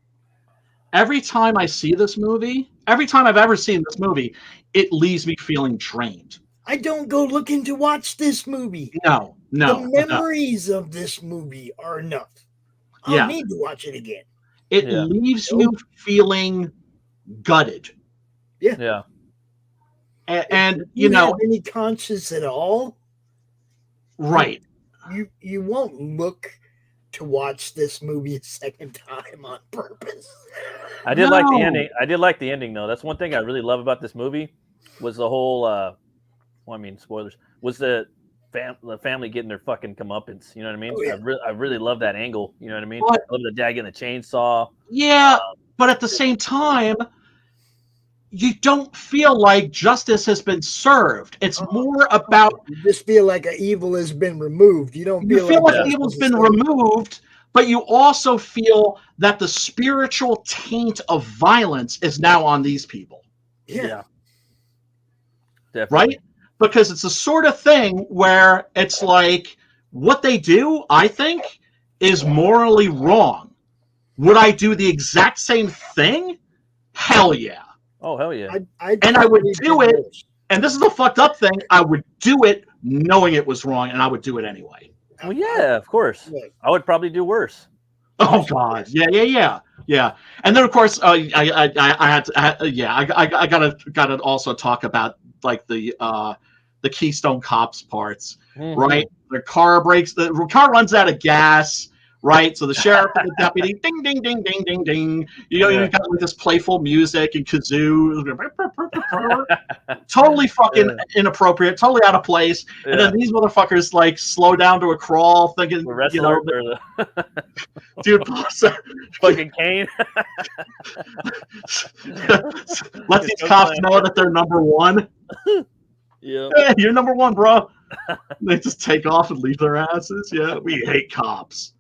Every time I see this movie, every time I've ever seen this movie, it leaves me feeling drained. I don't go looking to watch this movie. No. The memories of this movie are enough. I don't need to watch it again. It leaves you feeling gutted. Yeah. And you have any conscience at all, right? You won't look to watch this movie a second time on purpose. I did like the ending. I did like the ending though. That's one thing I really love about this movie was the whole spoilers, was the the family getting their fucking comeuppance. You know what I mean? Oh, yeah. I really love that angle. You know what I mean? But- I love the dad getting the chainsaw. Yeah, but at the same time, you don't feel like justice has been served. It's more about You just feel like an evil has been removed. You don't you feel like justice evil's is been still- removed, but you also feel that the spiritual taint of violence is now on these people, Yeah. Definitely. right? Because it's the sort of thing where it's like what they do, I think, is morally wrong. Would I do the exact same thing? Hell yeah. Oh hell yeah! And I would probably do do it. worse. And this is the fucked up thing. I would do it knowing it was wrong, and I would do it anyway. Well, yeah, of course. Look, I would probably do worse. Oh God, yeah. And then of course, I gotta also talk about like the Keystone Cops parts, Mhm. right? The car runs out of gas, right? So the sheriff and the deputy, ding, ding, ding, ding, ding, ding. You know, Yeah. you got like this playful music and kazoo, totally fucking inappropriate, totally out of place. And then these motherfuckers like slow down to a crawl, thinking, The wrestler you know, or the dude, fucking Kane. let these cops know that they're number one. Yeah. Hey, you're number one, bro. They just take off and leave their asses. Yeah, we hate cops.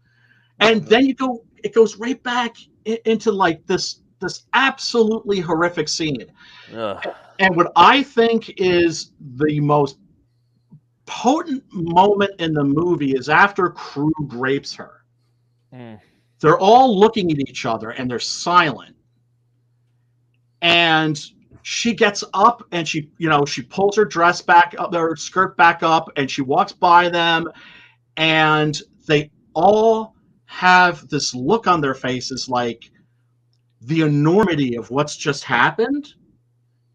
And then it goes right back into like this absolutely horrific scene. Ugh. And what I think is the most potent moment in the movie is after Krug rapes her. Mm. They're all looking at each other and they're silent. And she gets up and she pulls her dress back up, her skirt back up, and she walks by them, and they all have this look on their faces like the enormity of what's just happened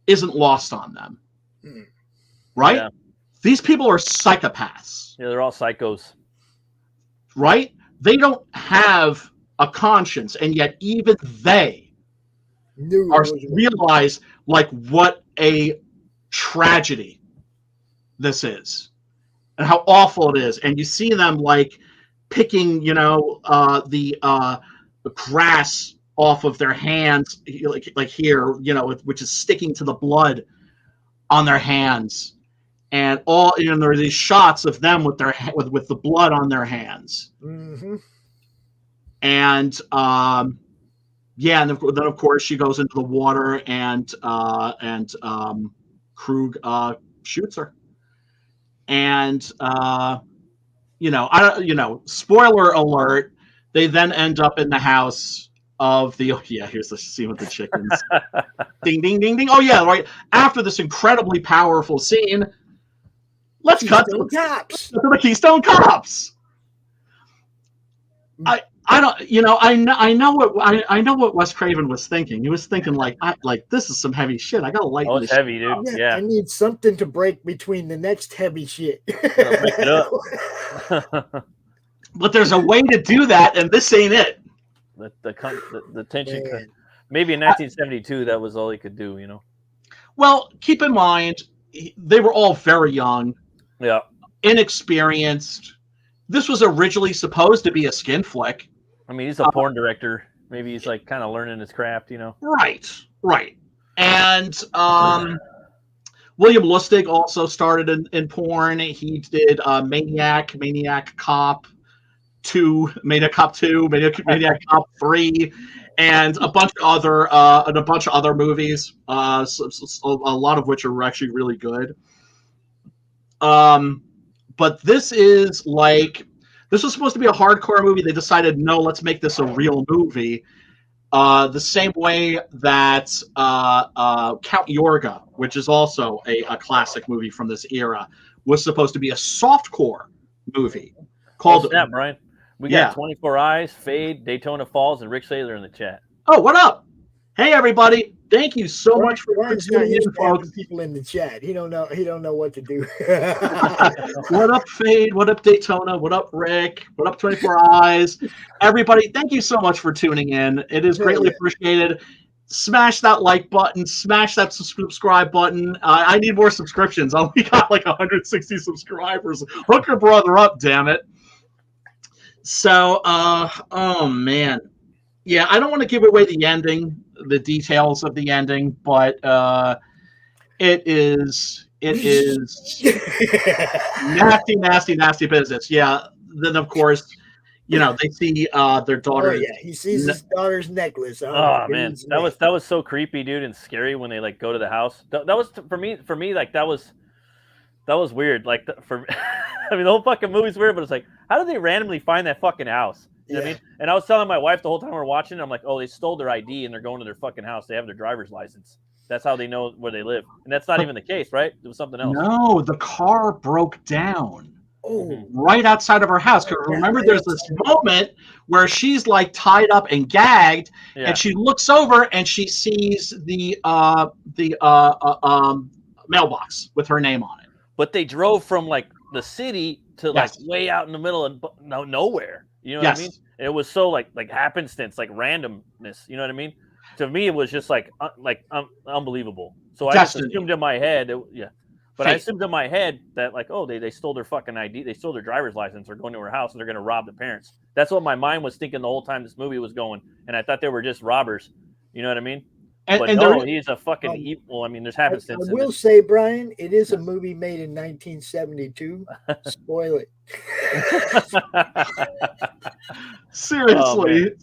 isn't lost on them. Right? Yeah. These people are psychopaths. Yeah, they're all psychos. Right? They don't have a conscience, and yet even they realize like what a tragedy this is and how awful it is. And you see them like picking, the grass off of their hands, like here, which is sticking to the blood on their hands. And all, there are these shots of them with their with the blood on their hands. Mm-hmm. And and then of course she goes into the water, and Krug shoots her. And spoiler alert, they then end up in the house of the here's the scene with the chickens. Ding ding ding ding. Oh yeah, right. After this incredibly powerful scene, let's cut to the Keystone Cops. I know what Wes Craven was thinking. He was thinking like this is some heavy shit. I gotta lighten Oh, this. it's heavy, dude. Yeah. I need something to break between the next heavy shit. Break it up. But there's a way to do that, and this ain't it. The tension. Man. Maybe in 1972, that was all he could do. Well, keep in mind they were all very young, Yeah. inexperienced. This was originally supposed to be a skin flick. I mean, he's a porn director. Maybe he's like kind of learning his craft. Right. And William Lustig also started in porn. He did Maniac Cop 2, Maniac Cop 2, Maniac Cop 3, and a bunch of other movies. A lot of which are actually really good. But this was supposed to be a hardcore movie. They decided, no, let's make this a real movie. The same way that Count Yorga, which is also a classic movie from this era, was supposed to be a softcore movie called. Oh, snap, Brian. We got 24 Eyes, Fade, Daytona Falls, and Rick Saylor in the chat. Oh, what up? Hey, everybody! Thank you so much for tuning in, folks. People in the chat. He don't know what to do. What up, Fade? What up, Daytona? What up, Rick? What up, 24 Eyes? Everybody, thank you so much for tuning in. It is greatly appreciated. smash that like button, smash that subscribe button. I need more subscriptions. I only got like 160 subscribers. Hook your brother up, damn it. So, oh man. Yeah, I don't want to give away the ending, the details of the ending, but it is nasty, nasty, nasty business. Yeah. Then of course, they see their daughter. Oh yeah, he sees his daughter's necklace. Oh man, that was so creepy, dude, and scary when they like go to the house. That was for me like that was weird. Like for I mean, the whole fucking movie's weird, but it's like, how did they randomly find that fucking house? You know what I mean? And I was telling my wife the whole time we were watching it, I'm like, oh, they stole their ID and they're going to their fucking house. They have their driver's license. That's how they know where they live. And that's not even the case, right? It was something else. No, the car broke down. Oh, Right outside of her house. Because remember, there's this moment where she's like tied up and gagged, and she looks over and she sees the mailbox with her name on it. But they drove from like the city to like way out in the middle of nowhere. You know what I mean? It was so like happenstance, like randomness. You know what I mean? To me, it was just like unbelievable. So I just assumed in my head, But I assumed in my head that like, oh, they stole their fucking ID, they stole their driver's license, they're going to her house and they're going to rob the parents. That's what my mind was thinking the whole time this movie was going, and I thought they were just robbers. You know what I mean? But no, he's a fucking evil. I mean, there's happenstance. I will say, Brian, it is a movie made in 1972. Spoil it. Seriously,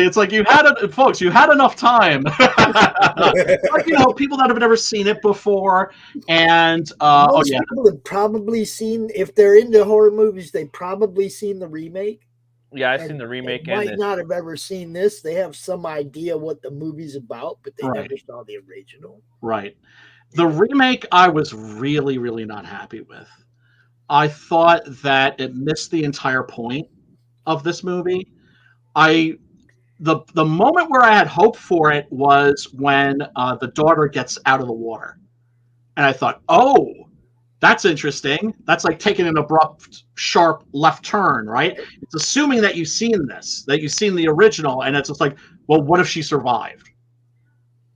it's like you had enough time. Like, people that have never seen it before, and most people have probably seen, if they're into horror movies, they've probably seen the remake. Yeah, I've seen the remake. They might not have ever seen this. They have some idea what the movie's about, but they never saw the original. Right. The remake, I was really, really not happy with. I thought that it missed the entire point of this movie. The moment where I had hope for it was when the daughter gets out of the water. And I thought, oh, that's interesting. That's like taking an abrupt, sharp left turn, right? It's assuming that you've seen this, that you've seen the original, and it's just like, well, what if she survived?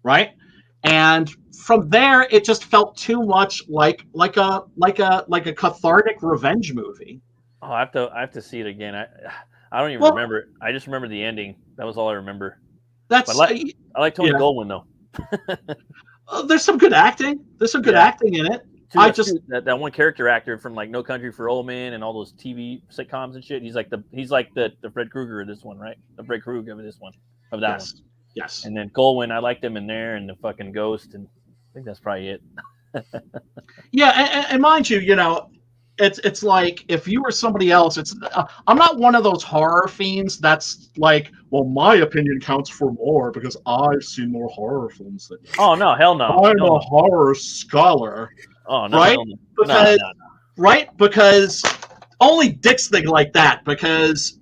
Right? And from there, it just felt too much like a cathartic revenge movie. Oh, I have to see it again. I don't even remember it. I just remember the ending. That was all I remember. I like Tony Goldwyn though. There's some good acting. There's some good acting in it. That one character actor from like No Country for Old Men and all those TV sitcoms and shit. He's like the Fred Krueger of this one, right? The Fred Krueger of this one, of that one. Yes. And then Goldwyn, I liked him in there, and the fucking Ghost, and I think that's probably it. Yeah, and mind you, it's like if you were somebody else, I'm not one of those horror fiends that's like, well, my opinion counts for more because I've seen more horror films than you. Oh no, hell no! I'm a horror scholar. Oh no, right? No. Right? Because only dicks think like that. Because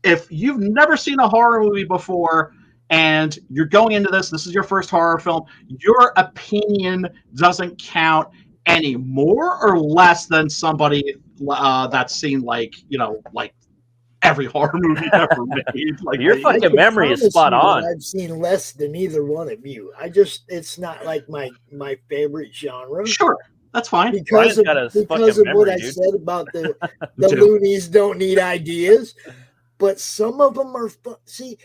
if you've never seen a horror movie before and you're going into this is your first horror film, your opinion doesn't count any more or less than somebody that's seen like every horror movie ever made. Like, your fucking memory is spot on. I've seen less than either one of you. It's not like my favorite genre. Sure, that's fine. Because of what I said about the loonies don't need ideas. But some of them are fun. See,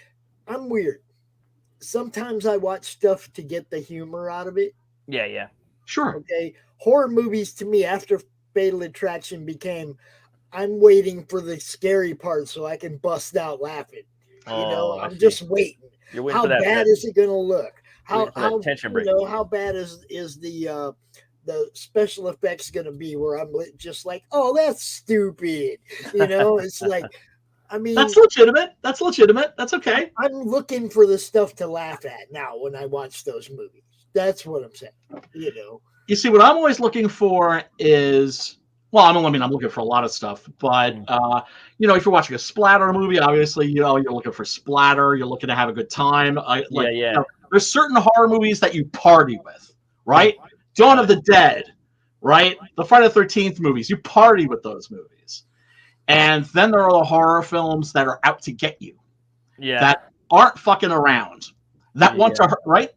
I'm weird. Sometimes I watch stuff to get the humor out of it. Yeah. Sure. Okay. Horror movies to me after Fatal Attraction became, I'm waiting for the scary part so I can bust out laughing. I'm just waiting. How bad is it going to look? How bad is the special effects going to be? Where I'm just like, oh, that's stupid. It's like, I mean, that's legitimate. That's okay. I'm looking for the stuff to laugh at now when I watch those movies. That's what I'm saying. You see, what I'm always looking for is, well, I'm looking for a lot of stuff, but if you're watching a splatter movie, obviously, you're looking for splatter. You're looking to have a good time. There's certain horror movies that you party with, right? Dawn of the Dead, right? The Friday the 13th movies. You party with those movies, and then there are the horror films that are out to get you. Yeah. That aren't fucking around. that want to hurt, right?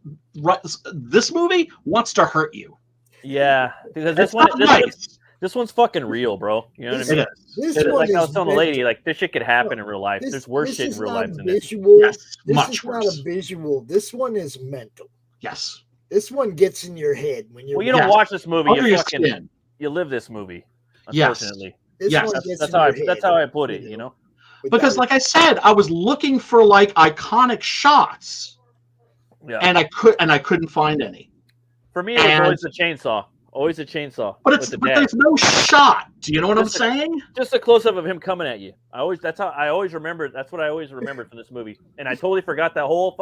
This movie wants to hurt you. Yeah, because It's not nice. This one's fucking real, bro. You know what I mean? This Like one I was is telling the lady, like this shit could happen in real life. This, There's worse this shit in is real not life than this. visual. Yes, This much is not worse. a visual. This one is mental. Yes. This one gets in your head when you're. Well, you don't watch this movie. Under You your fucking skin. you live this movie. Yes. Unfortunately, This Yes. one gets that's in how your I head, that's how I put it. You know, Because, like I said, I was looking for like iconic shots, yeah. and I couldn't find any. For me, it was always the chainsaw. Always a chainsaw. But there's no shot. Do you know what I'm Just saying? Just a close up of him coming at you. That's what I always remembered from this movie. And I totally forgot the whole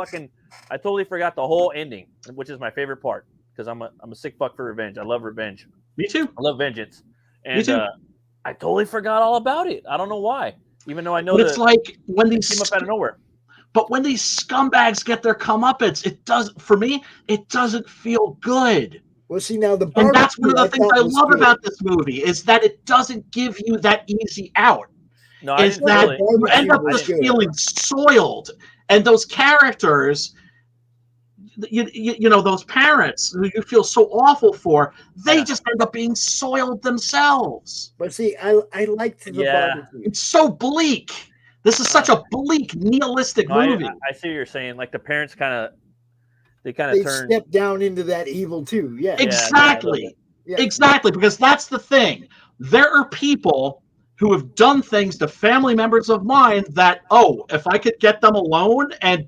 ending, which is my favorite part because I'm a sick fuck for revenge. I love revenge. Me too. I love vengeance. And Me too. I totally forgot all about it. I don't know why. Even though I know But it's like when it these came up out of nowhere. But when these scumbags get their comeuppance, it doesn't feel good. Well, see now the and that's one of the things I love good. about this movie is that it doesn't give you that easy out. No, I didn't that feel it. you end up just feeling soiled, and those characters, you know, those parents who you feel so awful for, they just end up being soiled themselves. But see, I liked the barbecue. It's so bleak. This is such a bleak, nihilistic movie. I see what you're saying. Like the parents they turn step down into that evil too. Yeah. Exactly. Yeah. Exactly. Because that's the thing. There are people who have done things to family members of mine that, if I could get them alone and,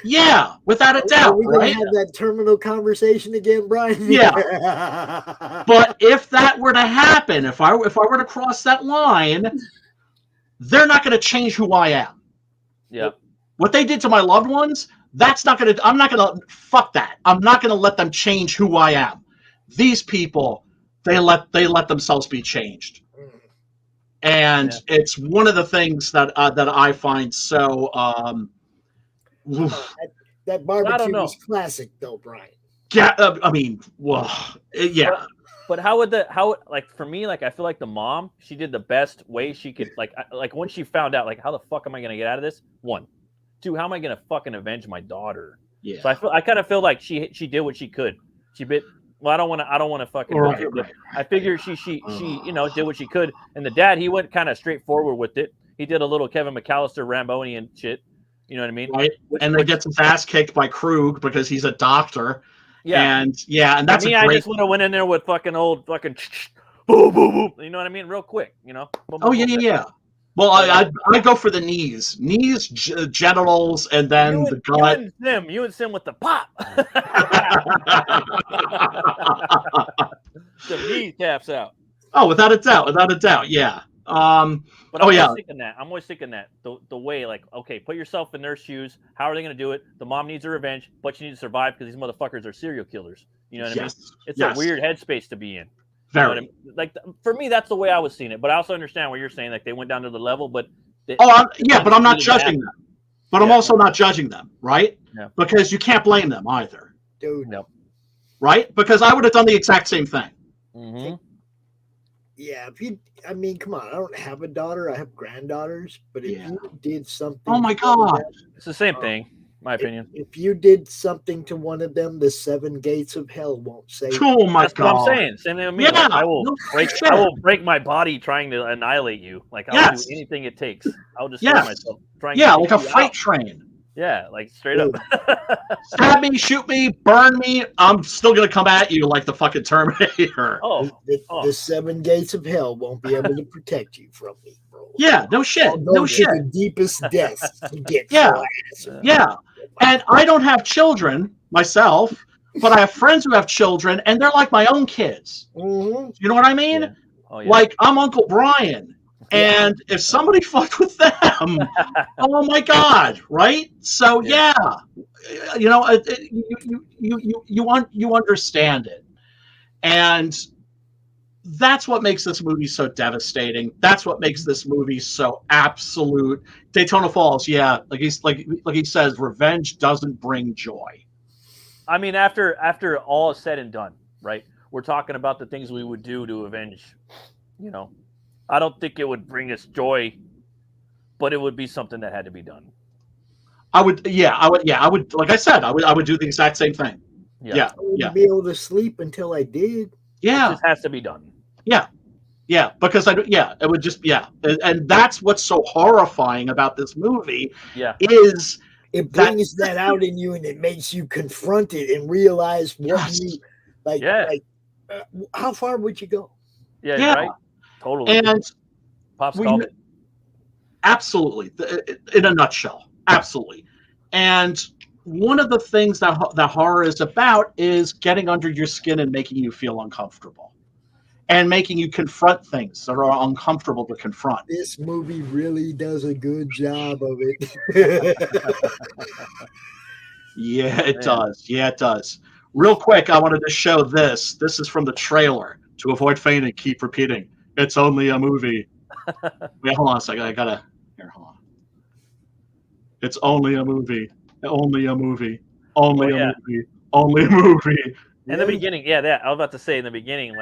yeah, without a doubt. Are we going to have that terminal conversation again, Brian? Yeah. But if that were to happen, if I were to cross that line, they're not going to change who I am. Yeah. What they did to my loved ones, I'm not going to fuck that. I'm not going to let them change who I am. These people, they let themselves be changed. And it's one of the things that I find so that barbecue was classic though, Brian. Yeah, I mean, yeah. But for me, I feel like the mom, she did the best way she could, like when she found out, how the fuck am I gonna get out of this? 1, 2, how am I gonna fucking avenge my daughter? Yeah. So I kind of feel like she did what she could. She bit. Well, I don't want to fucking. Right. I figure she did what she could, and the dad, he went kind of straightforward with it. He did a little Kevin McAllister Rambonian shit. You know what I mean? Right. And then gets his ass kicked by Krug because he's a doctor. Yeah. And that's I just would have went in there with fucking boom, boom, boom. You know what I mean? Real quick, you know? Boom, boom, yeah. Well, I go for the knees, genitals, and then the gut. You and Sim with the pop. The knee taps out. Oh, without a doubt, yeah. But I'm always thinking that the way, okay, put yourself in their shoes. How are they going to do it? The mom needs a revenge, but she needs to survive because these motherfuckers are serial killers. You know what I mean? It's a weird headspace to be in. Very. You know I mean? For me, that's the way I was seeing it. But I also understand what you're saying. They went down to the level, but but I'm not judging them. But I'm also not judging them, right? Yeah. Because you can't blame them either. Dude. No. Right? Because I would have done the exact same thing. Mm-hmm. Yeah, come on. I don't have a daughter. I have granddaughters. But if you did something, oh my god, it's the same thing, my opinion. If you did something to one of them, the 7 gates of hell won't save you. Oh my god, that's what I'm saying. Same thing with me. Yeah, I will break my body trying to annihilate you. I'll do anything it takes. I'll destroy myself. Like a freight train. Yeah, straight up. Stab me, shoot me, burn me. I'm still gonna come at you like the fucking Terminator. The 7 gates of hell won't be able to protect you from me, bro. Yeah, no shit. No shit. The deepest depths to get Yeah. And I don't have children myself, but I have friends who have children, and they're like my own kids. Mm-hmm. You know what I mean? Yeah. Oh, yeah. Like I'm Uncle Brian. And if somebody fucked with them, oh my god, right? So you understand it, and that's what makes this movie so devastating. That's what makes this movie so absolute. Daytona Falls, like he says, revenge doesn't bring joy. I mean, after all is said and done, right? We're talking about the things we would do to avenge, I don't think it would bring us joy, but it would be something that had to be done. I would, like I said, I would do the exact same thing. Yeah. I wouldn't be able to sleep until I did. It just has to be done. Yeah, because it would just and that's what's so horrifying about this movie. Is it brings that out in you, and it makes you confront it and realize what you like. How far would you go? Yeah. Right. Totally. And Pop's called it. Absolutely, in a nutshell, absolutely. And one of the things that horror is about is getting under your skin and making you feel uncomfortable, and making you confront things that are uncomfortable to confront. This movie really does a good job of it. Yeah, it does. Yeah, it does. Real quick, I wanted to show this. This is from the trailer. To avoid fainting, keep repeating, it's only a movie. Wait, hold on a second. Hold on. It's only a movie. Only a movie. Only a movie. Only a movie. In the beginning, that I was about to say in the beginning,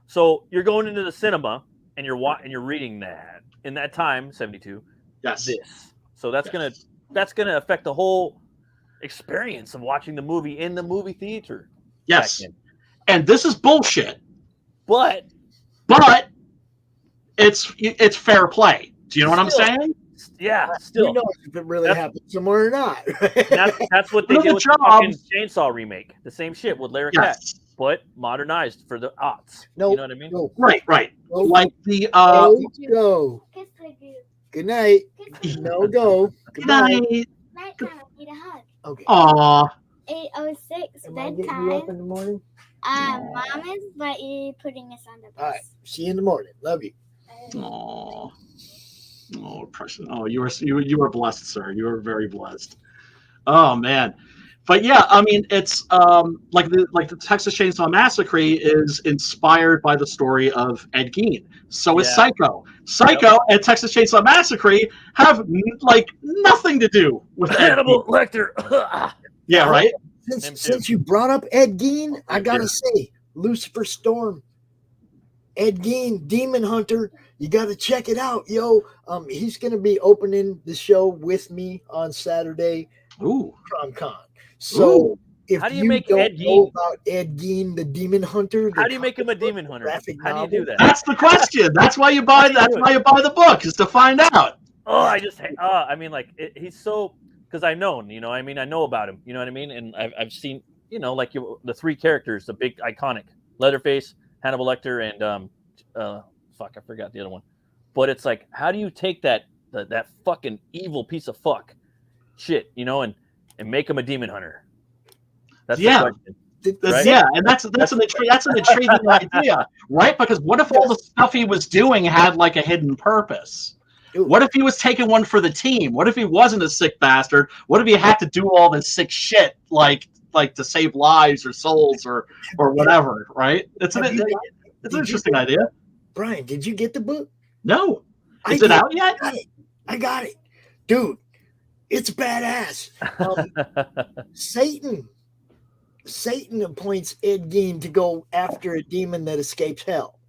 so you're going into the cinema and you're reading that in that time, 72. Yes. This. So that's gonna affect the whole experience of watching the movie in the movie theater. Yes. And this is bullshit. But it's fair play. Do you know what I'm saying? Yeah, still. Who knows if it really happened somewhere or not? That's what they did with the fucking Chainsaw remake. The same shit with Larry Cat, but modernized for the aughts. No, you know what I mean? No. Right. Nope. Like the go. Good night. No go. Good night. Nighttime, I need a hug. Okay. Aw. 8:06 Am I getting you up in the morning? Mom is, but you're putting us on the bus. All right. See you in the morning. Love you. Aw. Oh, precious. Oh, you were blessed, sir. You were very blessed. Oh man. But yeah, I mean, it's like the Texas Chainsaw Massacre is inspired by the story of Ed Gein. So is Psycho. Psycho and Texas Chainsaw Massacre have like nothing to do with Hannibal Lecter. Yeah, right. Since you brought up Ed Gein, I gotta say, Lucifer Storm, Ed Gein, Demon Hunter. You got to check it out, yo. He's going to be opening the show with me on Saturday. Ooh. Con. So if how do you you make don't Ed know Gein about Ed Gein, the Demon Hunter, how do you make him a demon hunter? How do you do that? That's the question. That's why you buy. That's why you buy the book, is to find out. I mean, like he's so, because I know about him. You know what I mean? And I've seen, the three characters, the big iconic Leatherface, Hannibal Lecter, and I forgot the other one. But it's like, how do you take that fucking evil piece of fuck shit, and make him a demon hunter? That's the question. Right? Yeah, and that's an intriguing idea, right? Because what if all the stuff he was doing had like a hidden purpose? What if he was taking one for the team? What if he wasn't a sick bastard? What if he had to do all this sick shit like to save lives or souls or whatever? Right? It's an interesting idea. Brian, did you get the book? No. Is it out yet? I got it. Dude, it's badass. Satan appoints Ed Gein to go after a demon that escapes hell.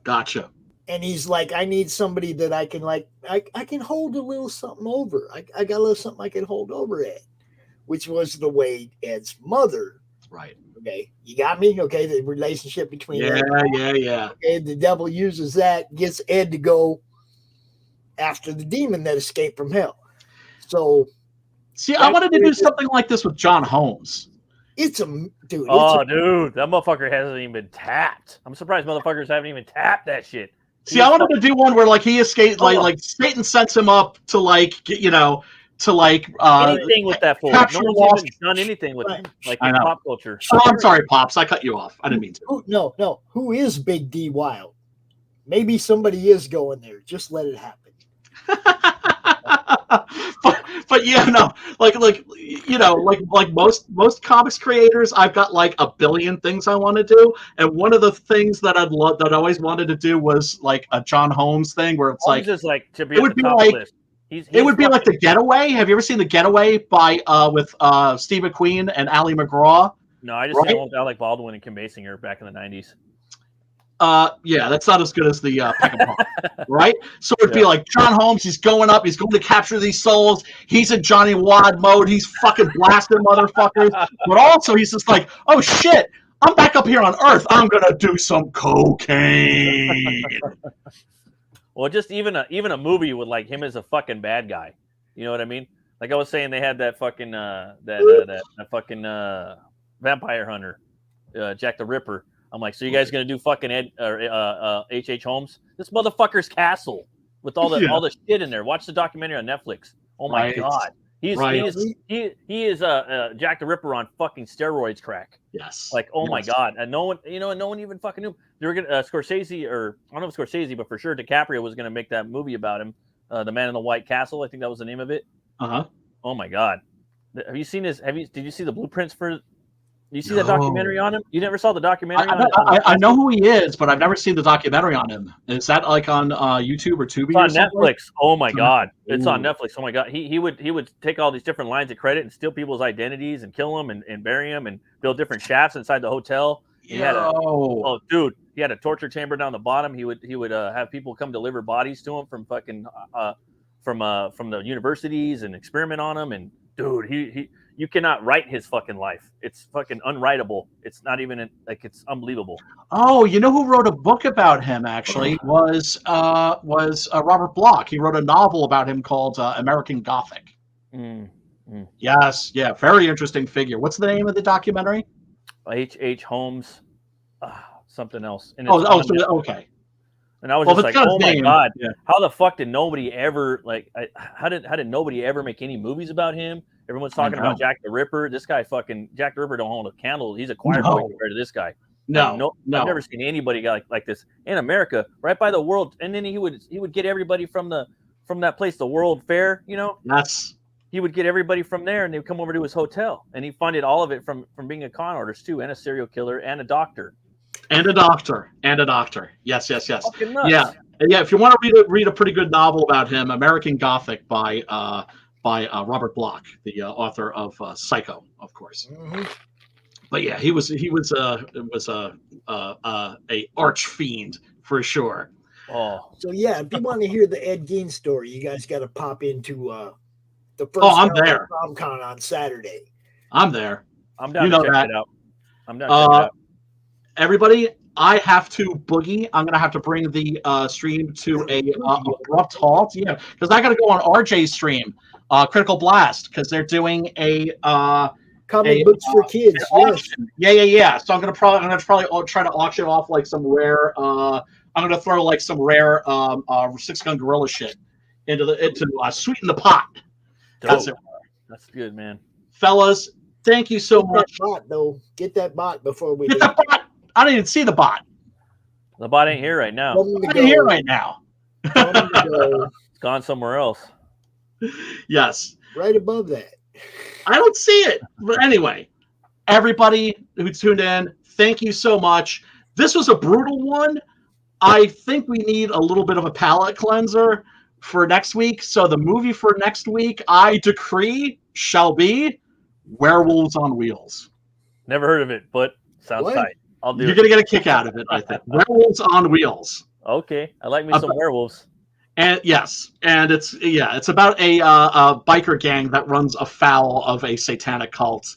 Gotcha. And he's like, I need somebody that I can I can hold a little something over. I got a little something I can hold over Ed, which was the way Ed's mother. Right. Okay, you got me? Okay, the relationship between yeah. Okay, the devil uses that, gets Ed to go after the demon that escaped from hell. So, see, I wanted to do something like this with John Holmes. Dude, that motherfucker hasn't even been tapped. I'm surprised motherfuckers haven't even tapped that shit. See, I wanted to do one where like he escaped, like Satan sets him up to anything with that fool. No one's even done anything with him, like in pop culture. Oh, I'm sorry, Pops. I cut you off. I didn't mean to. No. Who is Big D Wild? Maybe somebody is going there. Just let it happen. but yeah, no, like most comics creators, I've got like a billion things I want to do, and one of the things that I always wanted to do was like a John Holmes thing, where it's Holmes like is like to be it would be like list. It would be like The Getaway. Have you ever seen The Getaway with Steve McQueen and Ali McGraw? No, I just saw Alec Baldwin and Kim Basinger back in the 90s. Yeah, that's not as good as the Peckinpah, right? So it'd be like John Holmes, he's going up, he's going to capture these souls. He's in Johnny Wad mode, he's fucking blasting motherfuckers. But also he's just like, oh shit, I'm back up here on Earth. I'm gonna do some cocaine. Well, just even a movie with like him as a fucking bad guy. You know what I mean? Like I was saying, they had that fucking that fucking vampire hunter, Jack the Ripper. I'm like, so you guys gonna do fucking H.H. Holmes? This motherfucker's castle with all the shit in there. Watch the documentary on Netflix. Oh my god, he is Jack the Ripper on fucking steroids, crack. Yes. Like, oh my god, and no one even fucking knew. They were gonna Scorsese, or I don't know if Scorsese, but for sure DiCaprio was gonna make that movie about him, The Man in the White Castle. I think that was the name of it. Oh my god, have you seen this? Did you see the blueprints for? You see that documentary on him? You never saw the documentary on him? I know who he is, but I've never seen the documentary on him. Is that like on YouTube or Tubi? It's on Netflix. Oh my god, it's on Netflix. Oh my god, he would take all these different lines of credit and steal people's identities and kill them and bury them and build different shafts inside the hotel. He had a torture chamber down the bottom. He would have people come deliver bodies to him from fucking from the universities and experiment on them. And dude, you cannot write his fucking life. It's fucking unwritable. It's not even it's unbelievable. Oh, you know who wrote a book about him actually was Robert Bloch. He wrote a novel about him called American Gothic. Yes, yeah, very interesting figure. What's the name of the documentary? H.H. Holmes, something else. And okay. And I was just like, oh my god, how the fuck did nobody ever how did nobody ever make any movies about him? Everyone's talking about Jack the Ripper. This guy fucking Jack the Ripper don't hold a candle. He's a choir boy compared to this guy. No. I've never seen anybody like this in America, right by the world. And then he would get everybody from that place, the World Fair. You know, he would get everybody from there, and they'd come over to his hotel, and he funded all of it from being a con artist too, and a serial killer, and a doctor. Yes. Yeah. If you want to read a pretty good novel about him, American Gothic by Robert Bloch, the author of Psycho, of course. But yeah, he was a arch fiend for sure. So yeah, if you want to hear the Ed Gein story, you guys got to pop into the first. I'm there. Con on Saturday. I'm there. I'm down to check it out. I'm down to check it out. Everybody, I have to boogie. I'm gonna have to bring the stream to a abrupt halt. Yeah, because I got to go on RJ's stream, Critical Blast, because they're doing a comic books for kids. Yes. Yeah. So I'm gonna probably try to auction off like some rare. I'm gonna throw like some rare 6-gun gorilla shit into sweeten the pot. That's good, man. Fellas, thank you so much. Get that bot before we get that bot. I didn't even see the bot. The bot ain't here right now. It's here right now. It's gone somewhere else. Yes. Right above that. I don't see it. But anyway, everybody who tuned in, thank you so much. This was a brutal one. I think we need a little bit of a palate cleanser for next week. So the movie for next week, I decree, shall be Werewolves on Wheels. Never heard of it, but sounds tight. I'll do it. You're going to get a kick out of it, I think. Werewolves on Wheels. Okay. I like me some werewolves. And yes, and it's about a biker gang that runs afoul of a satanic cult.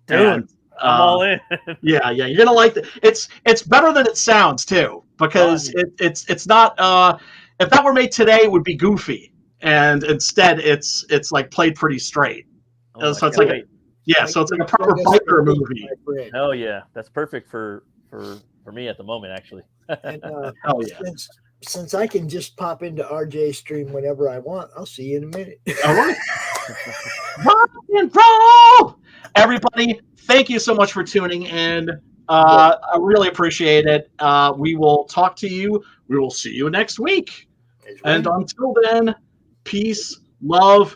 Dude, and, I'm all in. yeah, you're gonna like it. It's better than it sounds too, because it's not. If that were made today, it would be goofy, and instead it's like played pretty straight. So it's like so it's like a proper biker movie. Hell yeah, that's perfect for me at the moment, actually. And, Since I can just pop into RJ's stream whenever I want, I'll see you in a minute. All right. Rock and roll! Everybody, thank you so much for tuning in. I really appreciate it. We will talk to you. We will see you next week. And until then, peace, love,